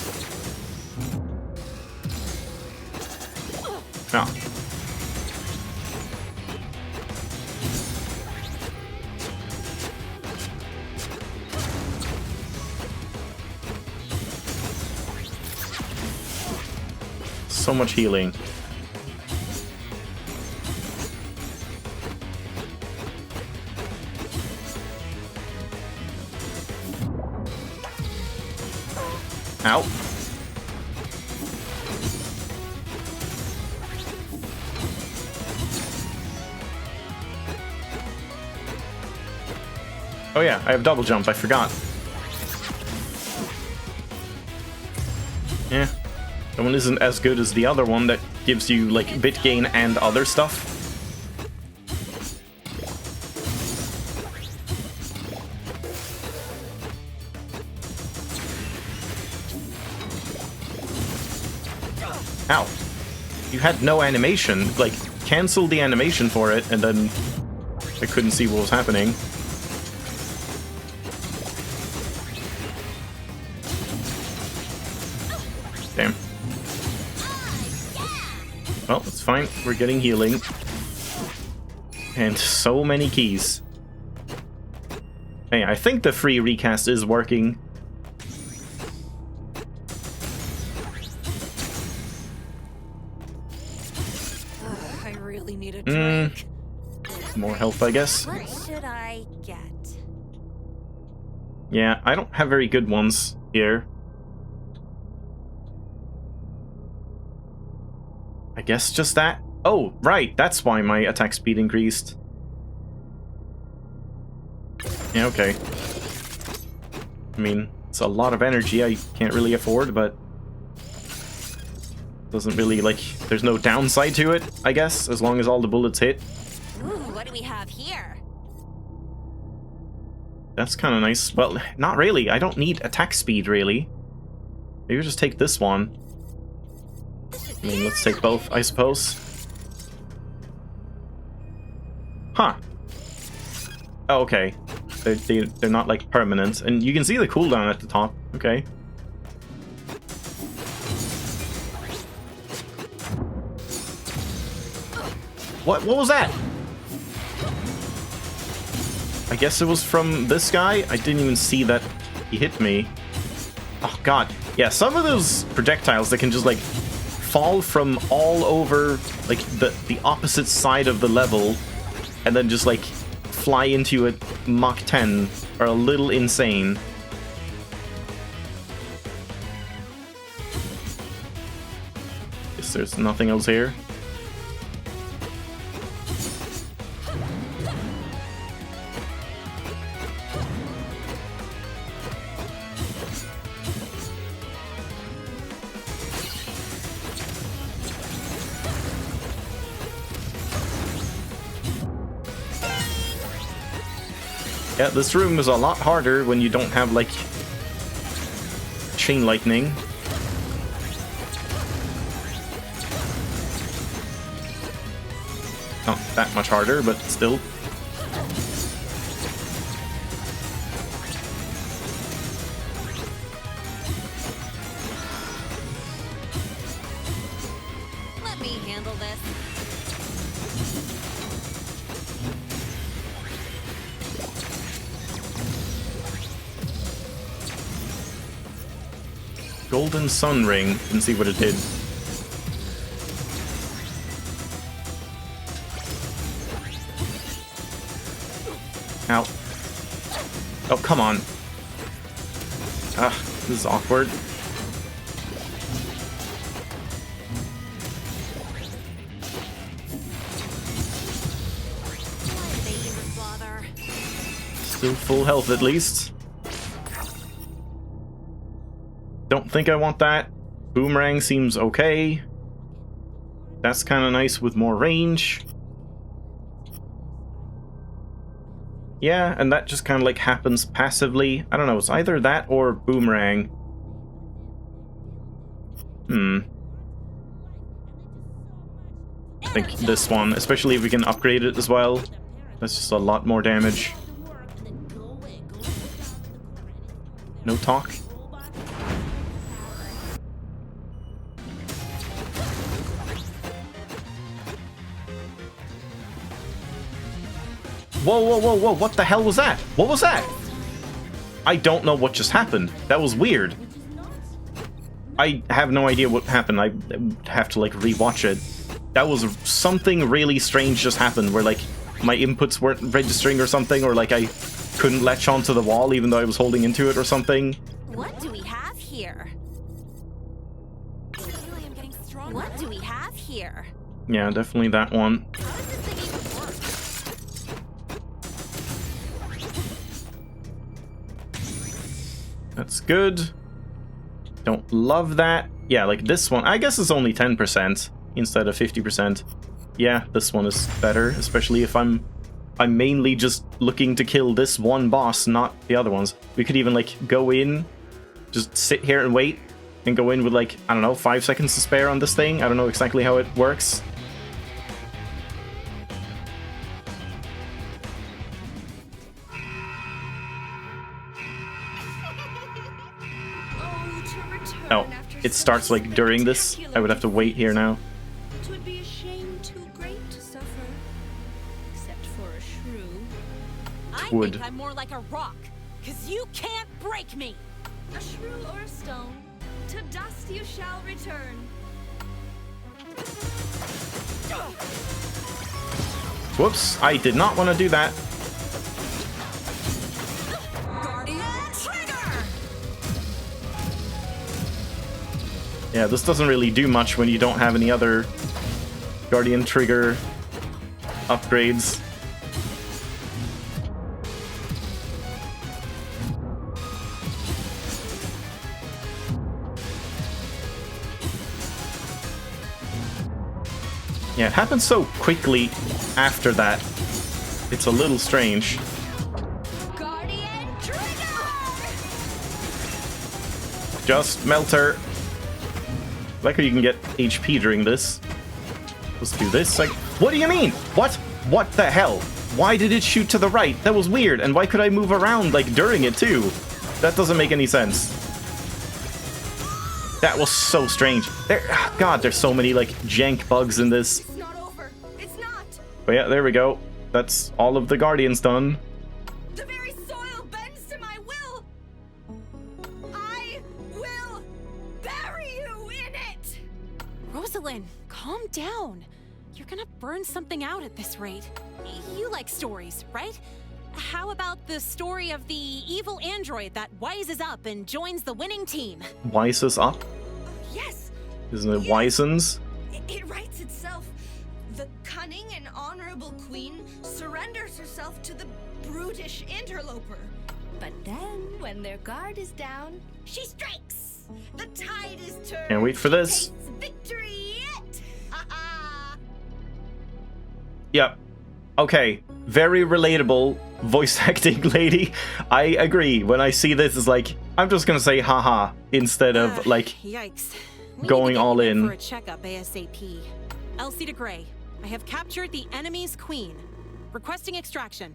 Oh. So much healing. Ow. Oh yeah, I have double jump, I forgot. Yeah. That one isn't as good as the other one that gives you, like, bit gain and other stuff. Ow. You had no animation. Like, cancel the animation for it, and then I couldn't see what was happening. Damn. Well, it's fine. We're getting healing. And so many keys. Hey, I think the free recast is working. I really need a drink. More health, I guess. What should I get? Yeah, I don't have very good ones here. I guess just that. Oh, right, that's why my attack speed increased. Yeah, okay. I mean, it's a lot of energy I can't really afford, but doesn't really, like, there's no downside to it, I guess, as long as all the bullets hit. Ooh, what do we have here? That's kind of nice. Well, not really. I don't need attack speed, really. Maybe we'll just take this one. I mean, let's take both, I suppose. Huh. Oh, okay. They're not, like, permanent. And you can see the cooldown at the top. Okay. What was that? I guess it was from this guy? I didn't even see that he hit me. Oh, God. Yeah, some of those projectiles that can just, like, fall from all over, like, the opposite side of the level and then just, like, fly into a Mach 10 are a little insane. Guess there's nothing else here. Yeah, this room is a lot harder when you don't have, like, chain lightning. Not that much harder, but still. Let me handle this. Golden Sun Ring, and see what it did. Ow. Oh, come on. Ah, this is awkward. Why did they even bother? Still full health at least. Don't think I want that. Boomerang seems okay. That's kind of nice with more range. Yeah, and that just kind of like happens passively. I don't know, it's either that or Boomerang. I think this one, especially if we can upgrade it as well. That's just a lot more damage. No talk. Whoa, whoa, whoa, whoa, what the hell was that? What was that? I don't know what just happened. That was weird. I have no idea what happened. I have to, like, rewatch it. That was something really strange just happened, where, like, my inputs weren't registering or something, or, like, I couldn't latch onto the wall even though I was holding into it or something. What do we have here? I feel like I'm getting stronger. What do we have here? Yeah, definitely that one. How does this thing even work? That's good. Don't love that. Yeah, like this one. I guess it's only 10% instead of 50%. Yeah, this one is better, especially if I'm mainly just looking to kill this one boss, not the other ones. We could even, like, go in, just sit here and wait, can go in with like, I don't know, 5 seconds to spare on this thing. I don't know exactly how it works. Oh, it starts like during this. I would have to wait here now. Twould be a shame too great to suffer, except for a shrew. I Would. think I'm more like a rock, cause you can't break me. A shrew or a stone, to dust you shall return. Whoops, I did not want to do that. Guardian trigger! Yeah, this doesn't really do much when you don't have any other Guardian trigger upgrades. Yeah, it happens so quickly after that. It's a little strange. Guardian trigger! Just melt her. Like how you can get HP during this. Let's do this. Like, what do you mean? What? What the hell? Why did it shoot to the right? That was weird. And why could I move around like during it too? That doesn't make any sense. That was so strange. God, there's so many like jank bugs in this. It's not over. It's not. But yeah, there we go. That's all of the Guardians done. The very soil bends to my will. I will bury you in it. Rosalind, calm down. You're gonna burn something out at this rate. You like stories, right? How about the story of the evil android that wises up and joins the winning team? Wises up? Yes. Isn't it Wisens? It writes itself. The cunning and honorable queen surrenders herself to the brutish interloper. But then, when their guard is down, she strikes. The tide is turned. Can't wait for this. Tastes victory yet. Ha-ha. Yep. Okay. Very relatable voice acting lady. I agree. When I see this, it's like, I'm just gonna say haha instead of like Yikes. We going need to get all you in. for a checkup ASAP. Elsie de Grey, I have captured the enemy's queen. Requesting extraction.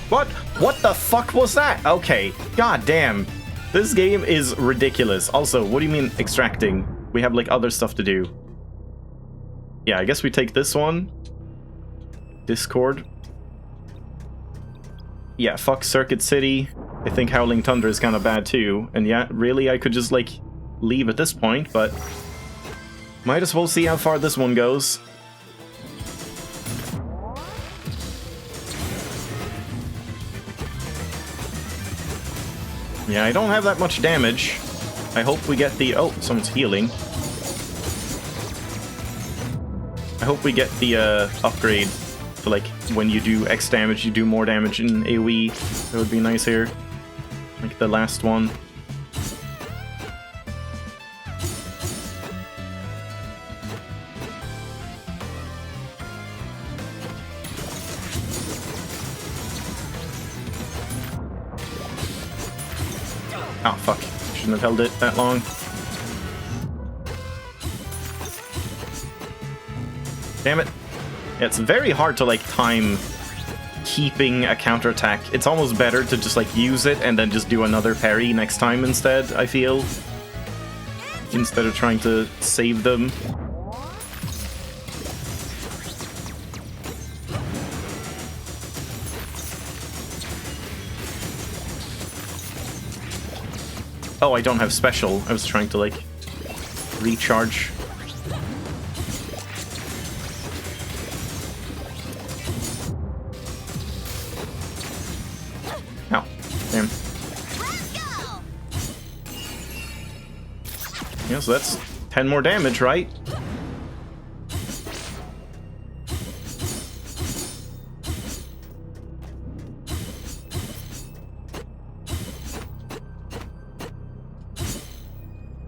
What? What the fuck was that? Okay. God damn. This game is ridiculous. Also, what do you mean extracting? We have like other stuff to do. Yeah, I guess we take this one. Discord. Yeah, fuck Circuit City. I think Howling Thunder is kind of bad too. And yeah, really, I could just like leave at this point, but might as well see how far this one goes. Yeah, I don't have that much damage. I hope we get the... Oh, someone's healing. I hope we get the upgrade. So, like, when you do X damage, you do more damage in AoE. That would be nice here. Like the last one. Oh, fuck. Shouldn't have held it that long. Damn it. Yeah, it's very hard to, like, time keeping a counterattack. It's almost better to just, like, use it and then just do another parry next time instead, I feel. Instead of trying to save them. Oh, I don't have special. I was trying to, like, recharge. Ow. Damn. Yeah, so that's 10 more damage, right?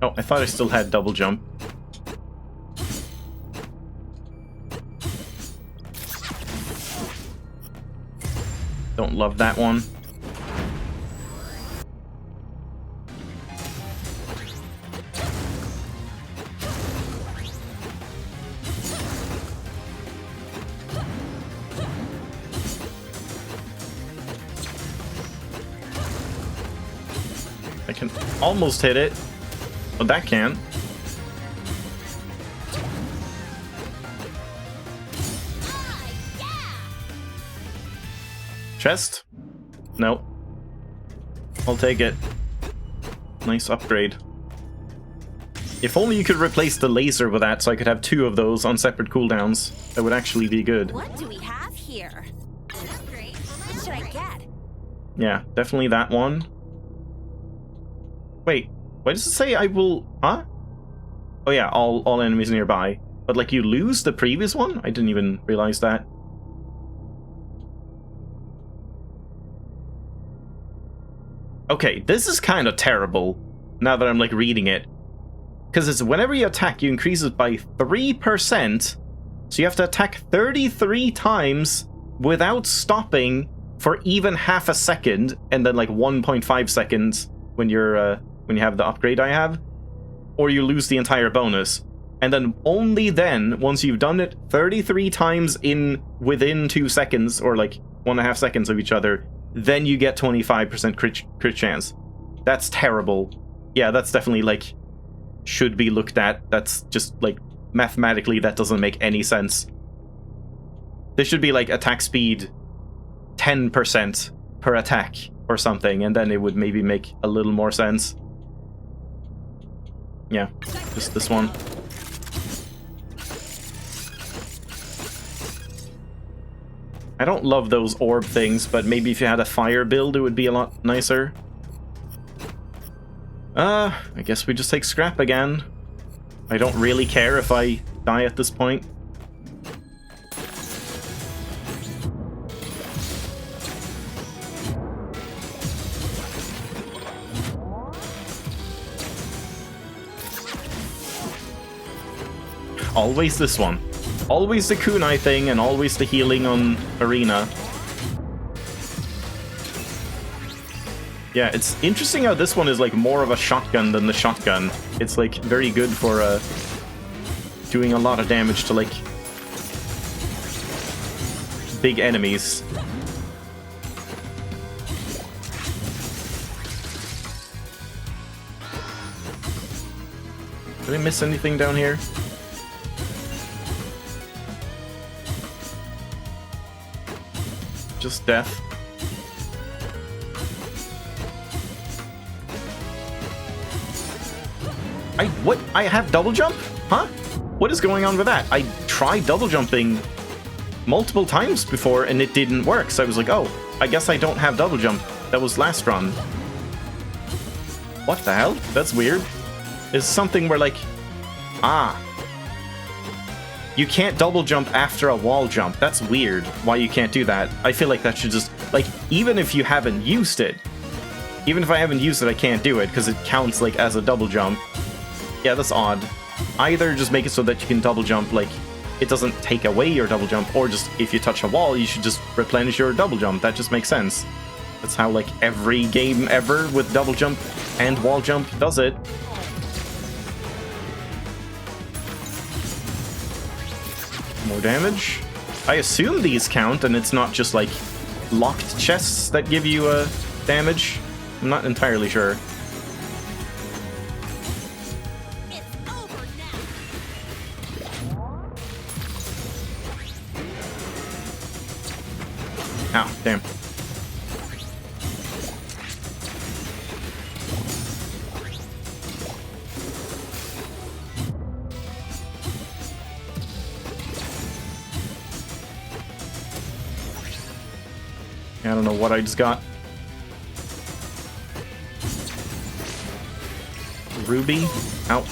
Oh, I thought I still had double jump. Don't love that one. I can almost hit it, but that can't. Chest? Nope. I'll take it. Nice upgrade. If only you could replace the laser with that so I could have 2 of those on separate cooldowns. That would actually be good. What do we have here? An upgrade? What should I get? Yeah, definitely that one. Wait, why does it say I will... Huh? Oh yeah, all enemies nearby. But like you lose the previous one? I didn't even realize that. Okay, this is kind of terrible now that I'm like reading it. Because it's whenever you attack, you increase it by 3%. So you have to attack 33 times without stopping for even half a second, and then like 1.5 seconds when you're when you have the upgrade I have, or you lose the entire bonus. And then only then, once you've done it 33 times within 2 seconds, or like 1.5 seconds of each other, then you get 25% crit chance. That's terrible. Yeah, that's definitely like should be looked at. That's just like mathematically that doesn't make any sense. There should be like attack speed 10% per attack or something, and then it would maybe make a little more sense. Yeah, just this one. I don't love those orb things, but maybe if you had a fire build, it would be a lot nicer. I guess we just take scrap again. I don't really care if I die at this point. Always this one. Always the kunai thing, and always the healing on arena. Yeah, it's interesting how this one is like more of a shotgun than the shotgun. It's like very good for doing a lot of damage to like big enemies. Did I miss anything down here? Just death. What? I have double jump? Huh? What is going on with that? I tried double jumping multiple times before and it didn't work. So I was like, oh, I guess I don't have double jump. That was last run. What the hell? That's weird. It's something where like, you can't double jump after a wall jump. That's weird. Why you can't do that? I feel like that should just, like, even if you haven't used it, even if I haven't used it, I can't do it because it counts like as a double jump. Yeah, that's odd. Either just make it so that you can double jump, like, it doesn't take away your double jump, or just if you touch a wall, you should just replenish your double jump. That just makes sense. That's how, like, every game ever with double jump and wall jump does it. More damage. I assume these count, and it's not just, like, locked chests that give you damage. I'm not entirely sure. Ow, damn. I don't know what I just got. Ruby? Ow.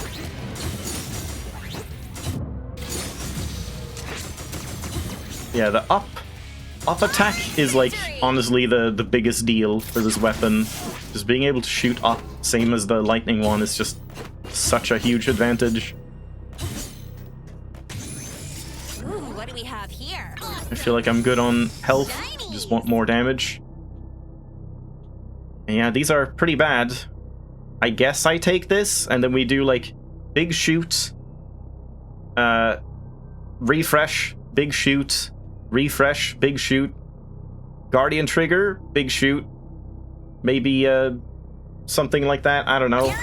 Yeah, the up attack is like honestly the biggest deal for this weapon. Just being able to shoot up, same as the lightning one, is just such a huge advantage. Ooh, what do we have here? I feel like I'm good on health. Just want more damage. And yeah, these are pretty bad. I guess I take this, and then we do like big shoot, refresh, big shoot, refresh, big shoot, guardian trigger, big shoot, maybe something like that. I don't know.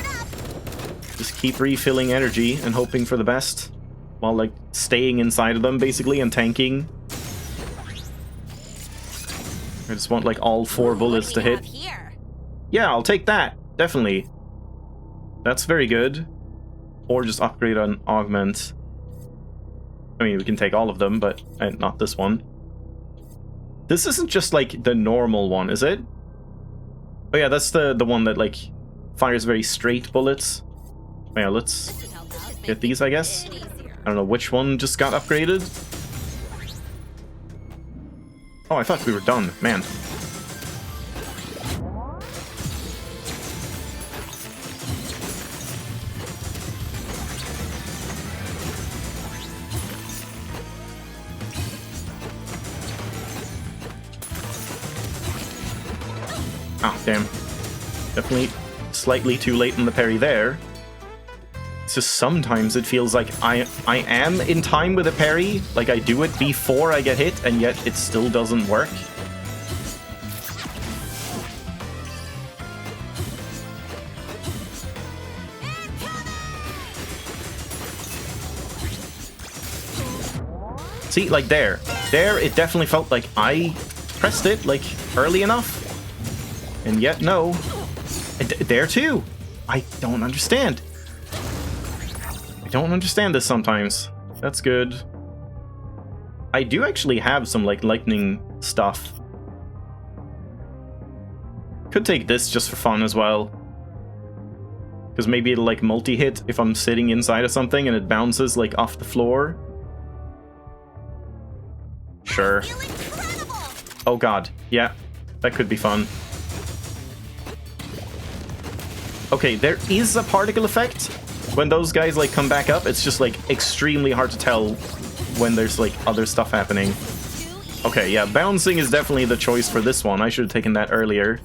Just keep refilling energy and hoping for the best while like staying inside of them basically and tanking. I just want like all 4 bullets to hit. Yeah, I'll take that. Definitely. That's very good. Or just upgrade on augment. I mean, we can take all of them, but not this one. This isn't just like the normal one, is it? Oh yeah, that's the one that like fires very straight bullets. Oh, yeah, let's get these, I guess. I don't know which one just got upgraded. Oh, I thought we were done. Man. Oh, damn. Definitely slightly too late in the parry there. So sometimes it feels like I am in time with a parry, like I do it before I get hit, and yet it still doesn't work. See, like there it definitely felt like I pressed it like early enough. And yet, no. And there too. I don't understand. I don't understand this sometimes. That's good. I do actually have some, like, lightning stuff. Could take this just for fun as well. Because maybe it'll, like, multi-hit if I'm sitting inside of something and it bounces, like, off the floor. Sure. Oh god. Yeah. That could be fun. Okay, there is a particle effect when those guys like come back up. It's just like extremely hard to tell when there's like other stuff happening. Okay, yeah, bouncing is definitely the choice for this one. I should have taken that earlier.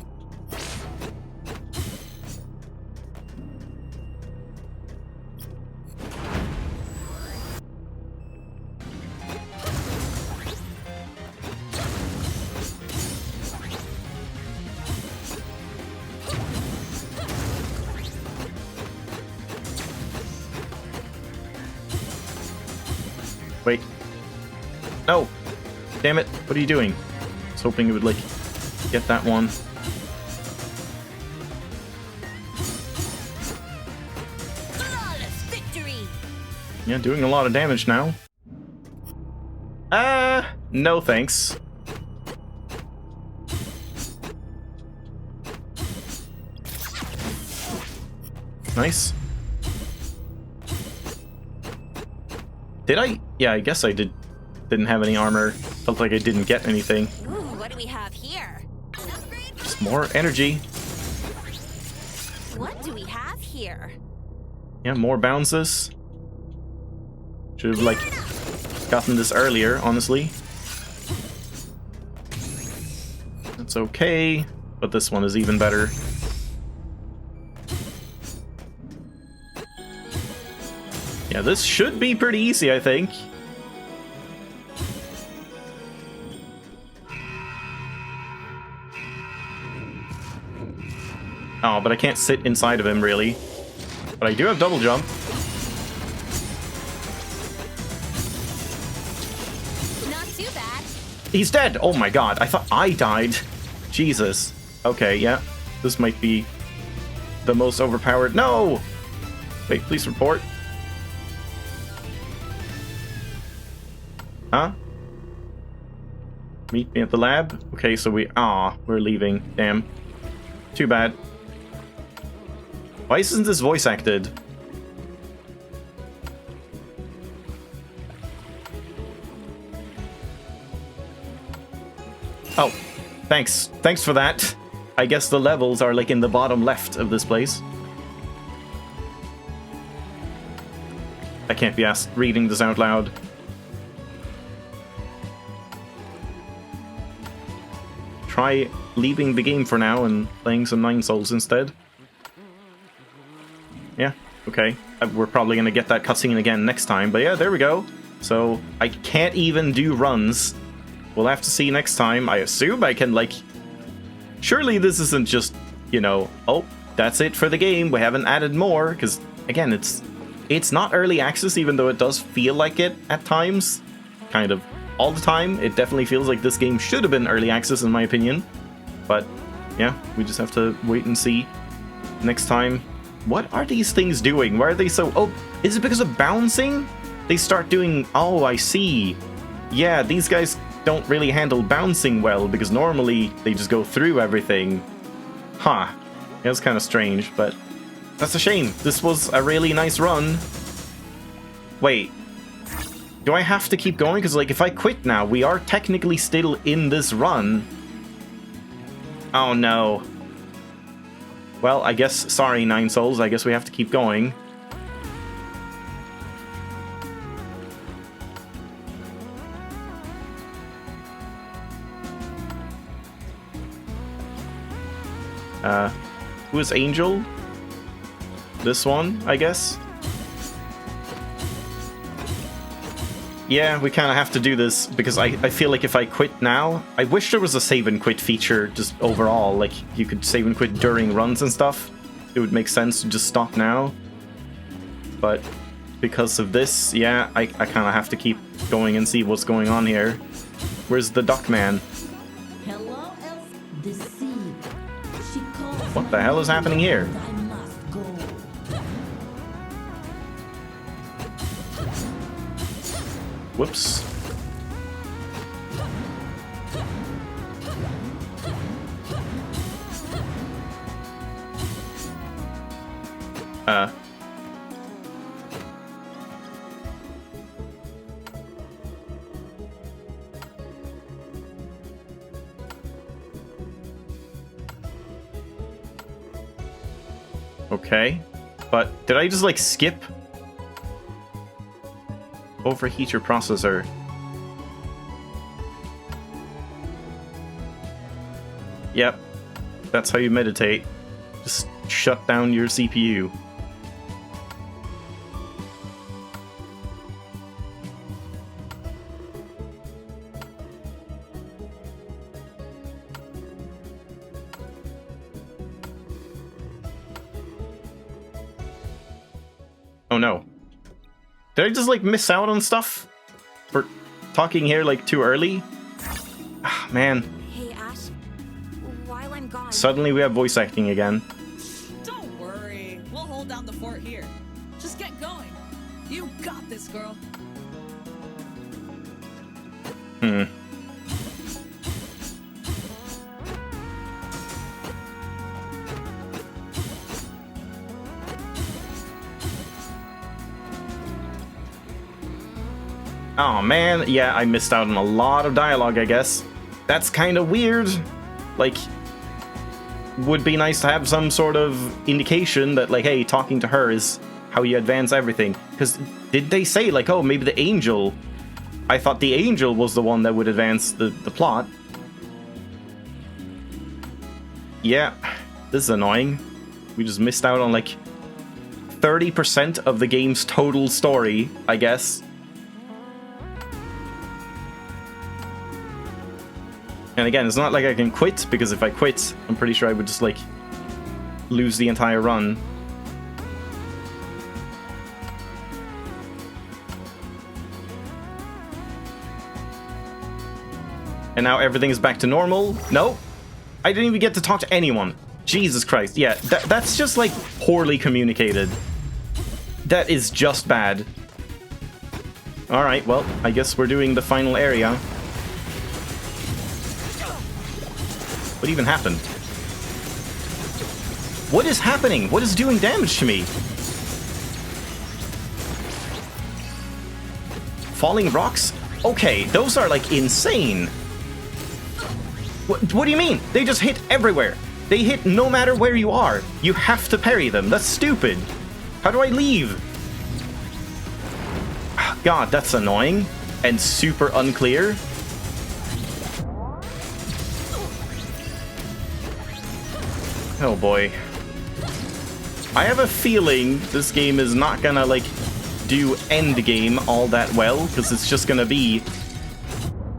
Wait. No! Damn it, what are you doing? I was hoping it would, like, get that one. Flawless victory. Yeah, doing a lot of damage now. No thanks. Nice. Did I? Yeah, I guess I didn't have any armor. Felt like I didn't get anything. Ooh, what do we have here? Just more energy. What do we have here? Yeah, more bounces. Should have, like, gotten this earlier, honestly. That's okay, but this one is even better. Yeah, this should be pretty easy, I think. Oh, but I can't sit inside of him, really. But I do have double jump. Not too bad. He's dead! Oh my god, I thought I died. Jesus. Okay, yeah. This might be the most overpowered. No! Wait, please report. Huh? Meet me at the lab? Okay, so we're leaving. Damn. Too bad. Why isn't this voice acted? Oh, thanks. Thanks for that. I guess the levels are like in the bottom left of this place. I can't be asked reading this out loud. Try leaving the game for now and playing some Nine Souls instead. Yeah, okay. We're probably gonna get that cutscene again next time, but yeah, there we go. So, I can't even do runs. We'll have to see next time. I assume I can, like... Surely this isn't just, you know... Oh, that's it for the game. We haven't added more, because, again, it's not early access, even though it does feel like it at times. Kind of all the time. It definitely feels like this game should have been early access, in my opinion. But, yeah, we just have to wait and see next time. What are these things doing? Why are they so... Oh, is it because of bouncing? They start doing... Oh, I see. Yeah, these guys don't really handle bouncing well, because normally they just go through everything. Huh. It was kind of strange, but that's a shame. This was a really nice run. Wait. Do I have to keep going? Because, like, if I quit now, we are technically still in this run. Oh, no. Well, I guess... Sorry, 9 souls. I guess we have to keep going. Who is Angel? This one, I guess? Yeah, we kind of have to do this, because I feel like if I quit now... I wish there was a save and quit feature, just overall. Like, you could save and quit during runs and stuff. It would make sense to just stop now. But because of this, yeah, I kind of have to keep going and see what's going on here. Where's the duck man? Hello, Elsie. The seed. She calls What the hell is happening here? I must go. Whoops. Okay. But did I just, like, skip? Overheat your processor. Yep. That's how you meditate. Just shut down your CPU. Oh no. Did I just, like, miss out on stuff? For talking here, like, too early? Ah, man. Hey, Ash. While I'm gone... Suddenly we have voice acting again. Don't worry. We'll hold down the fort here. Just get going. You got this, girl. Oh man, yeah, I missed out on a lot of dialogue, I guess. That's kind of weird. Like, would be nice to have some sort of indication that, like, hey, talking to her is how you advance everything. Because did they say, like, oh, maybe the angel... I thought the angel was the one that would advance the plot. Yeah, this is annoying. We just missed out on, like, 30% of the game's total story, I guess. And again, it's not like I can quit, because if I quit, I'm pretty sure I would just, like, lose the entire run. And now everything is back to normal. No, I didn't even get to talk to anyone. Jesus Christ. Yeah, that's just, like, poorly communicated. That is just bad. Alright, well, I guess we're doing the final area. What even happened? What is happening? What is doing damage to me? Falling rocks? Okay, those are, like, insane. What do you mean? They just hit everywhere. They hit no matter where you are. You have to parry them. That's stupid. How do I leave? God, that's annoying. And super unclear. Oh boy. I have a feeling this game is not gonna, like, do endgame all that well, because it's just gonna be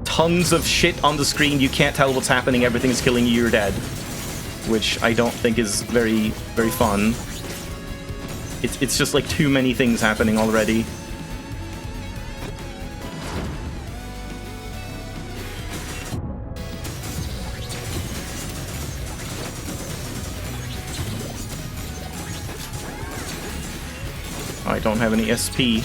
tons of shit on the screen, you can't tell what's happening, everything's killing you, you're dead. which I don't think is very fun. It's just like too many things happening already. I don't have any SP.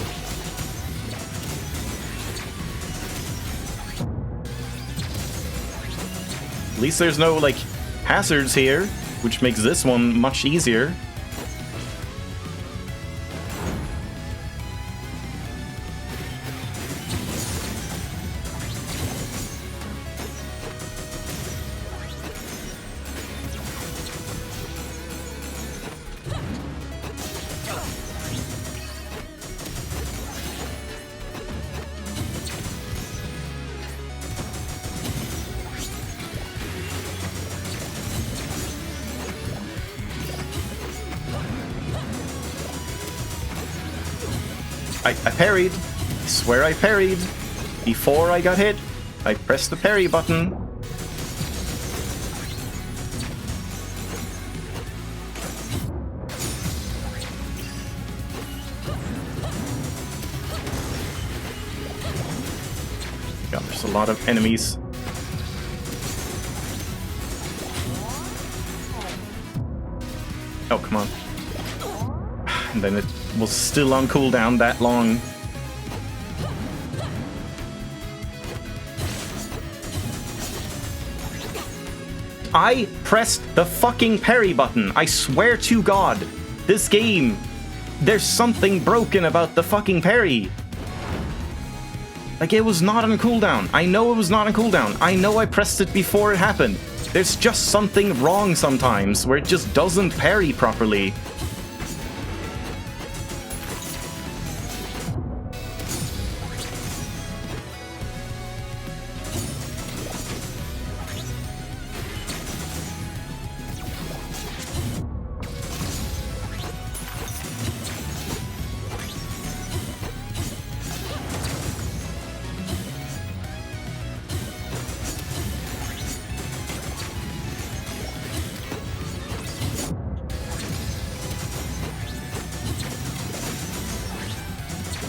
At least there's no, like, hazards here, which makes this one much easier. I parried. I swear I parried. Before I got hit, I pressed the parry button. God, there's a lot of enemies. Oh, come on. And then it was still on cooldown that long. I pressed the fucking parry button. I swear to God, this game, there's something broken about the fucking parry. Like, it was not on cooldown. I know it was not on cooldown. I know I pressed it before it happened. There's just something wrong sometimes where it just doesn't parry properly.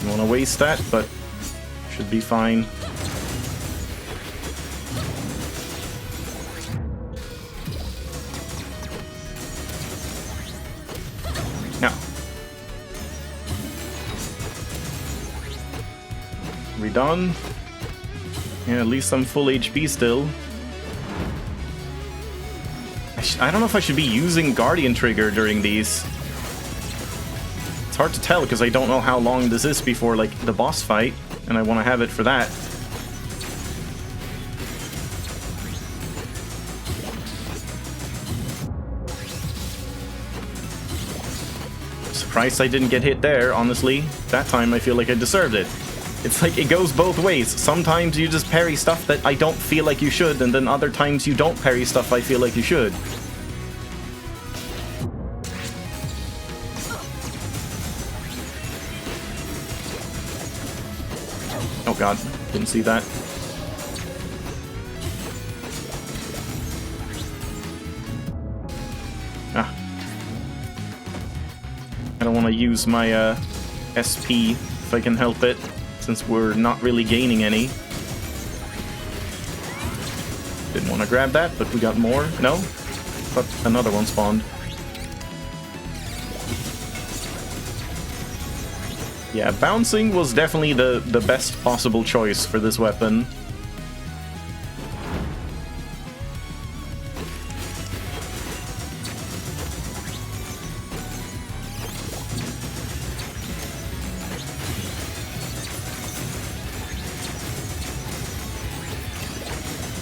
Don't want to waste that, but should be fine. Now, are we done? Yeah, at least I'm full HP still. I don't know if I should be using Guardian Trigger during these. It's hard to tell because I don't know how long this is before, like, the boss fight, and I want to have it for that. Surprised I didn't get hit there, honestly. That time I feel like I deserved it. It's like it goes both ways. Sometimes you just parry stuff that I don't feel like you should, and then other times you don't parry stuff I feel like you should. Oh god, didn't see that. Ah. I don't want to use my SP if I can help it, since we're not really gaining any. Didn't want to grab that, but we got more. No? But another one spawned. Yeah, bouncing was definitely the best possible choice for this weapon.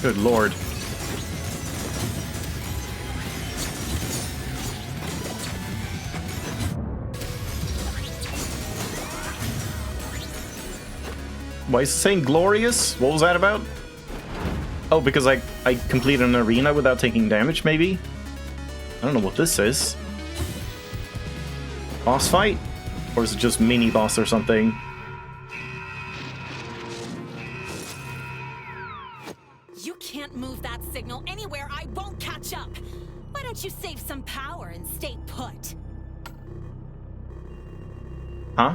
Good lord. Why is it saying glorious? What was that about? Oh, because I completed an arena without taking damage, maybe? I don't know what this is. Boss fight? Or is it just mini boss or something? You can't move that signal anywhere I won't catch up. What a don't you save some power and stay put? Huh?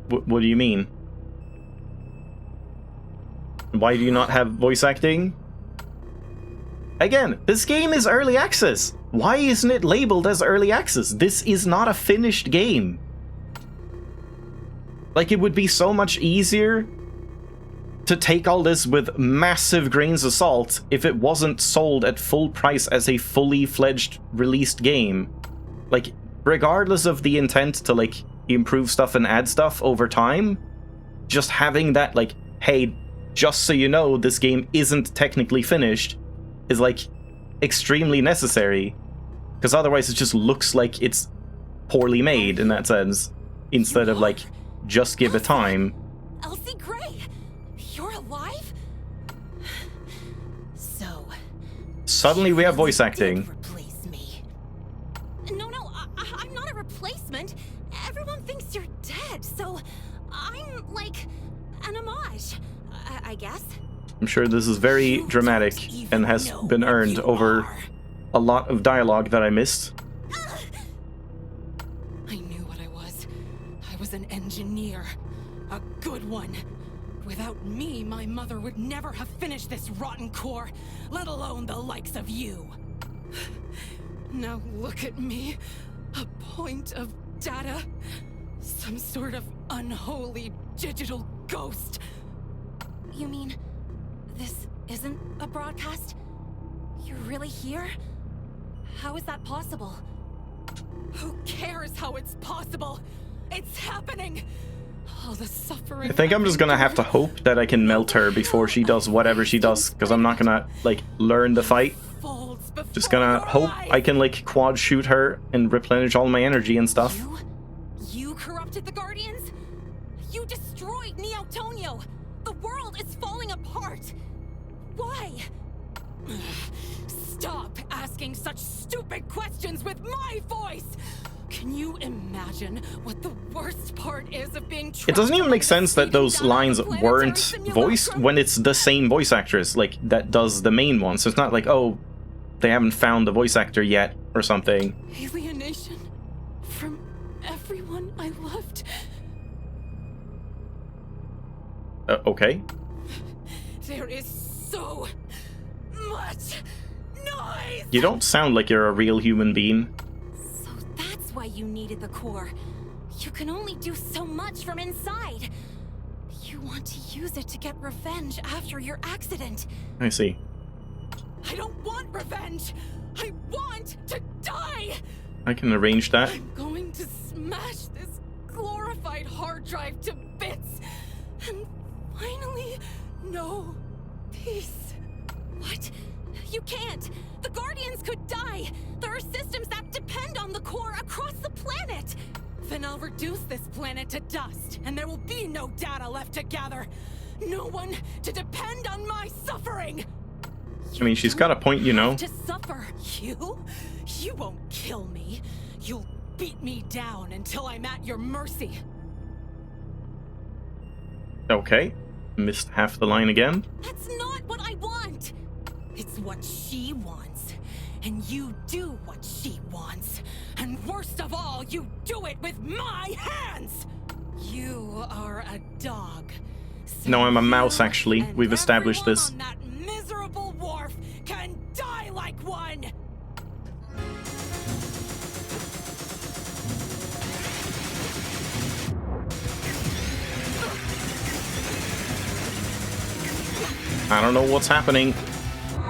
What do you mean? Why do you not have voice acting? Again, this game is early access. Why isn't it labeled as early access? This is not a finished game. Like, it would be so much easier to take all this with massive grains of salt if it wasn't sold at full price as a fully fledged released game. Like, regardless of the intent to, like, improve stuff and add stuff over time, just having that, like, hey, just so you know, this game isn't technically finished, is, like, extremely necessary. Because otherwise it just looks like it's poorly made in that sense, instead of, like, just give it time. Elsie Gray, you're alive? So... Suddenly we have voice acting. Replace me. No, I'm not a replacement. Everyone thinks you're dead, so I'm, like, an homage, I guess. I'm sure this is very dramatic and has been earned over a lot of dialogue that I missed. I knew what I was. I was an engineer. A good one. Without me, my mother would never have finished this rotten core, let alone the likes of you. Now look at me. A point of data. Some sort of unholy digital ghost. You mean this isn't a broadcast? You're really here? How is that possible? Who cares how it's possible? It's happening! All the suffering. I think I'm just gonna have to hope that I can melt her before she does whatever she does, because I'm not gonna, like, learn the fight. Just gonna hope I can, like, quad shoot her and replenish all my energy and stuff. You corrupted the Guardians? You destroyed Neo Tonio! The world is falling apart! Why? Stop asking such stupid questions with my voice! Can you imagine what the worst part is of being trapped? It doesn't even make sense that those lines weren't voiced when it's the same voice actress, like, that does the main one. So it's not like, oh, they haven't found the voice actor yet or something. Alienation from everyone I loved. Okay. There is so much noise! You don't sound like you're a real human being. So that's why you needed the core. You can only do so much from inside. You want to use it to get revenge after your accident. I see. I don't want revenge! I want to die! I can arrange that. I'm going to smash this glorified hard drive to bits and finally know peace. What? You can't! The Guardians could die! There are systems that depend on the core across the planet! Then I'll reduce this planet to dust, and there will be no data left to gather. No one to depend on my suffering! I mean, she's got a point, you know. To suffer. You won't kill me. You'll beat me down until I'm at your mercy. Okay. Missed half the line again. That's not what I want! It's what she wants. And you do what she wants. And worst of all, you do it with my hands! You are a dog. So no, I'm a mouse, actually. We've established this. On that miserable wharf can die like one! I don't know what's happening.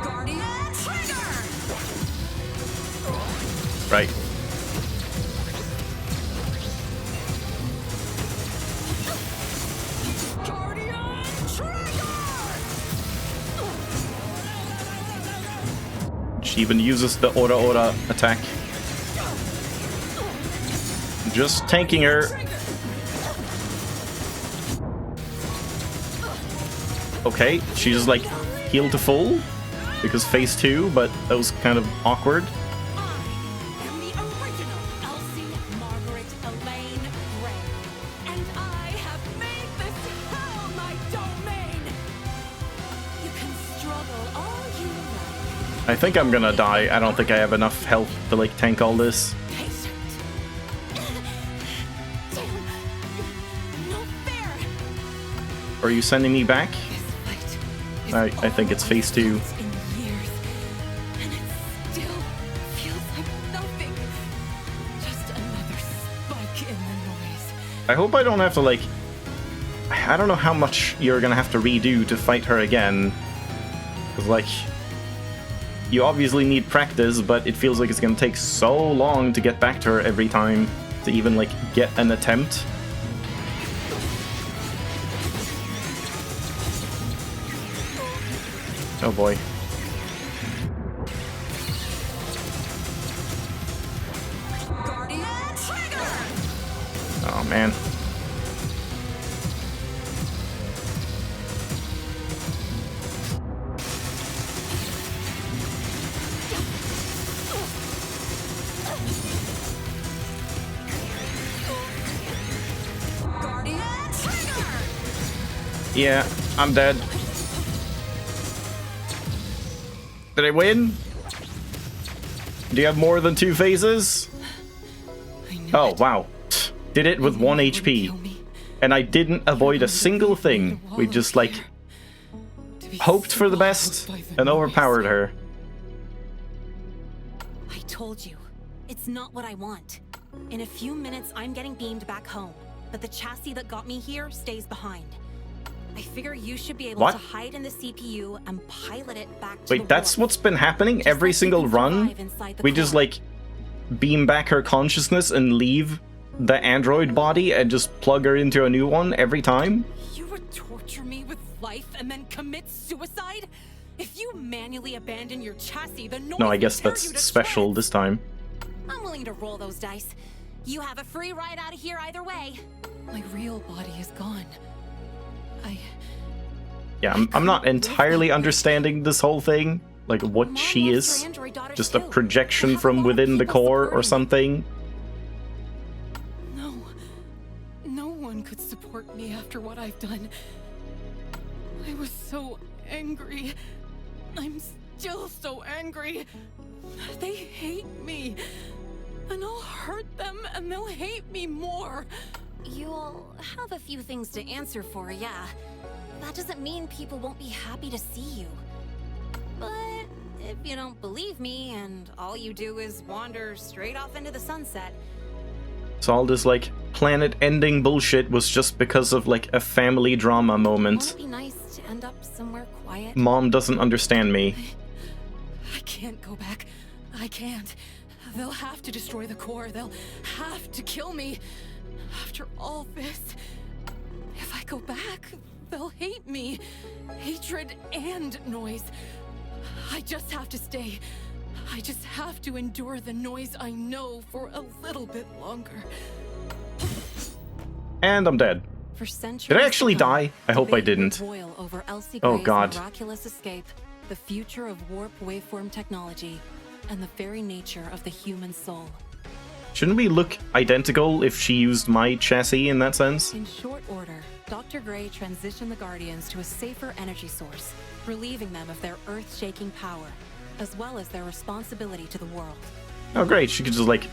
Guardian trigger! Right. Guardian trigger! She even uses the Ora attack. Just tanking her. Okay, she just, like, healed to full because phase 2, but that was kind of awkward. I am the original Elsie Margaret Elaine Gray, and I have made this hell my domain. You can struggle all you like, I think I'm gonna die. I don't think I have enough health to, like, tank all this. Are you sending me back? I think it's phase 2. I hope I don't have to, like... I don't know how much you're gonna have to redo to fight her again. Because, like... You obviously need practice, but it feels like it's gonna take so long to get back to her every time to even, like, get an attempt. Oh boy. Oh man. Yeah, I'm dead. Did I win? Do you have more than 2 phases? Oh, wow. Did it with 1 HP. And I didn't avoid a single thing. We just, like, hoped for the best and overpowered her. I told you, it's not what I want. In a few minutes, I'm getting beamed back home, but the chassis that got me here stays behind. I figure you should be able to hide in the CPU and pilot it back to Wait, that's what's been happening every single run? We just, like, beam back her consciousness and leave the android body and just plug her into a new one every time? You would torture me with life and then commit suicide? If you manually abandon your chassis, the noise No, I guess that's special this time. I'm willing to roll those dice. You have a free ride out of here either way. My real body is gone. Yeah, I'm not entirely understanding this whole thing. Like, what she is. Just a projection from within the core or something. No one could support me after what I've done. I was so angry. I'm still so angry. They hate me. And I'll hurt them and they'll hate me more. You'll have a few things to answer for, yeah. That doesn't mean people won't be happy to see you. But if you don't believe me and all you do is wander straight off into the sunset... So all this, like, planet-ending bullshit was just because of, like, a family drama moment. Won't it be nice to end up somewhere quiet? Mom doesn't understand me. I can't go back. I can't. They'll have to destroy the core. They'll have to kill me. After all this, if I go back, they'll hate me. Hatred and noise. I just have to stay. I just have to endure the noise I know for a little bit longer. And I'm dead. For centuries Did I actually die? I hope I didn't. Over Elsie Oh Gray's god. Miraculous escape, the future of warp waveform technology, and the very nature of the human soul. Shouldn't we look identical if she used my chassis in that sense? In short order, Dr. Gray transitioned the Guardians to a safer energy source, relieving them of their earth-shaking power, as well as their responsibility to the world. Oh great, she could just, like,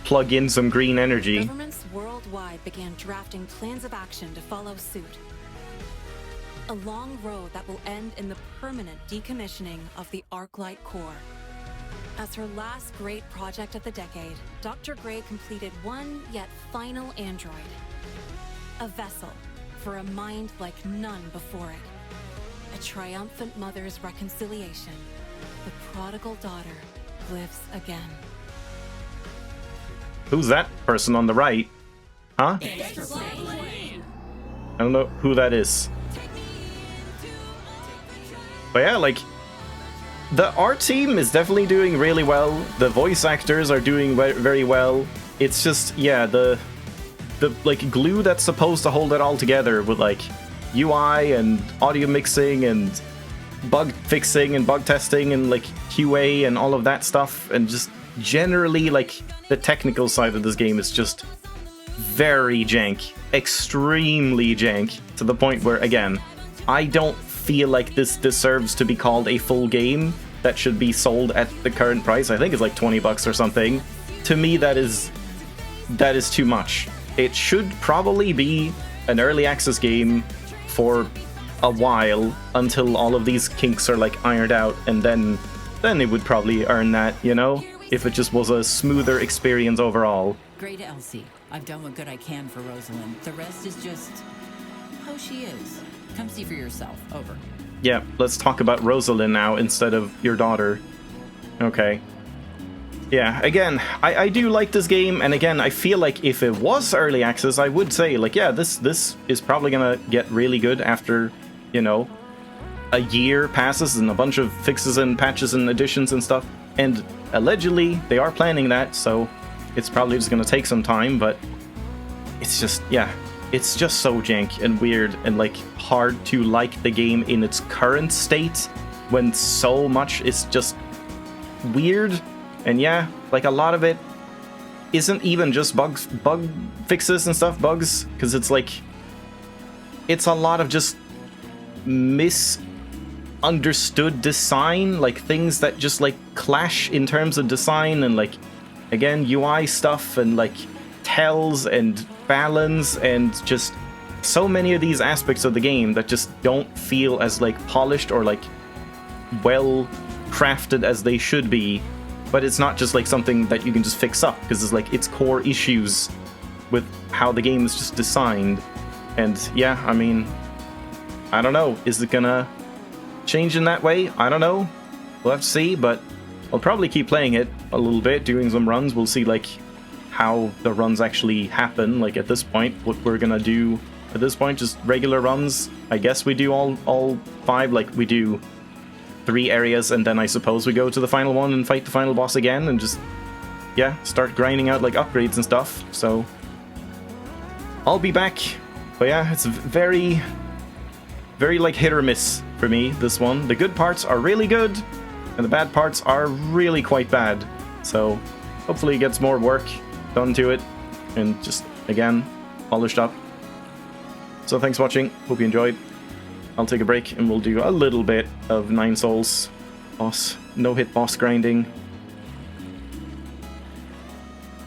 plug in some green energy. Governments worldwide began drafting plans of action to follow suit. A long road that will end in the permanent decommissioning of the Arclight core. As her last great project of the decade, Dr. Gray completed one yet final android. A vessel for a mind like none before it. A triumphant mother's reconciliation. The prodigal daughter lives again. Who's that person on the right? Huh? I don't know who that is. But yeah, like, the art team is definitely doing really well. The voice actors are doing very well. It's just, yeah, the like glue that's supposed to hold it all together with, like, UI and audio mixing and bug fixing and bug testing and, like, QA and all of that stuff, and just generally, like, the technical side of this game is just very jank, extremely jank, to the point where, again, I don't feel like this deserves to be called a full game, that should be sold at the current price. I think it's like 20 bucks or something. To me, that is too much. It should probably be an early access game for a while until all of these kinks are like ironed out, and then it would probably earn that, you know, if it just was a smoother experience overall. Great, Elsie. I've done what good I can for Rosalind. The rest is just how she is. Come see for yourself. Over. Yeah, let's talk about Rosalind now instead of your daughter. Okay. Yeah, again, I do like this game, and again, I feel like if it was early access, I would say, like, yeah, this is probably gonna get really good after, you know, a year passes and a bunch of fixes and patches and additions and stuff. And allegedly, they are planning that, so it's probably just gonna take some time, but it's just, yeah, it's just so jank and weird and, like, hard to like the game in its current state when so much is just weird. And yeah, like, a lot of it isn't even just bug fixes and stuff, bugs, because it's like, it's a lot of just misunderstood design, like things that just like clash in terms of design, and like, again, UI stuff, and like tells and balance, and just so many of these aspects of the game that just don't feel as like polished or like well crafted as they should be. But it's not just like something that you can just fix up, because it's like its core issues with how the game is just designed. And yeah, I mean, I don't know. Is it gonna change in that way? I don't know. We'll have to see, but I'll probably keep playing it a little bit, doing some runs. We'll see like how the runs actually happen. Like at this point, what we're gonna do at this point, just regular runs. I guess we do all 5, like we do 3 areas, and then I suppose we go to the final one and fight the final boss again, and just, yeah, start grinding out like upgrades and stuff. So I'll be back. But yeah, it's very like hit or miss for me, this one. The good parts are really good, and the bad parts are really quite bad. So hopefully it gets more work done to it, and just, again, polished up. So thanks for watching, hope you enjoyed. I'll take a break and we'll do a little bit of 9 Souls boss, no-hit boss grinding.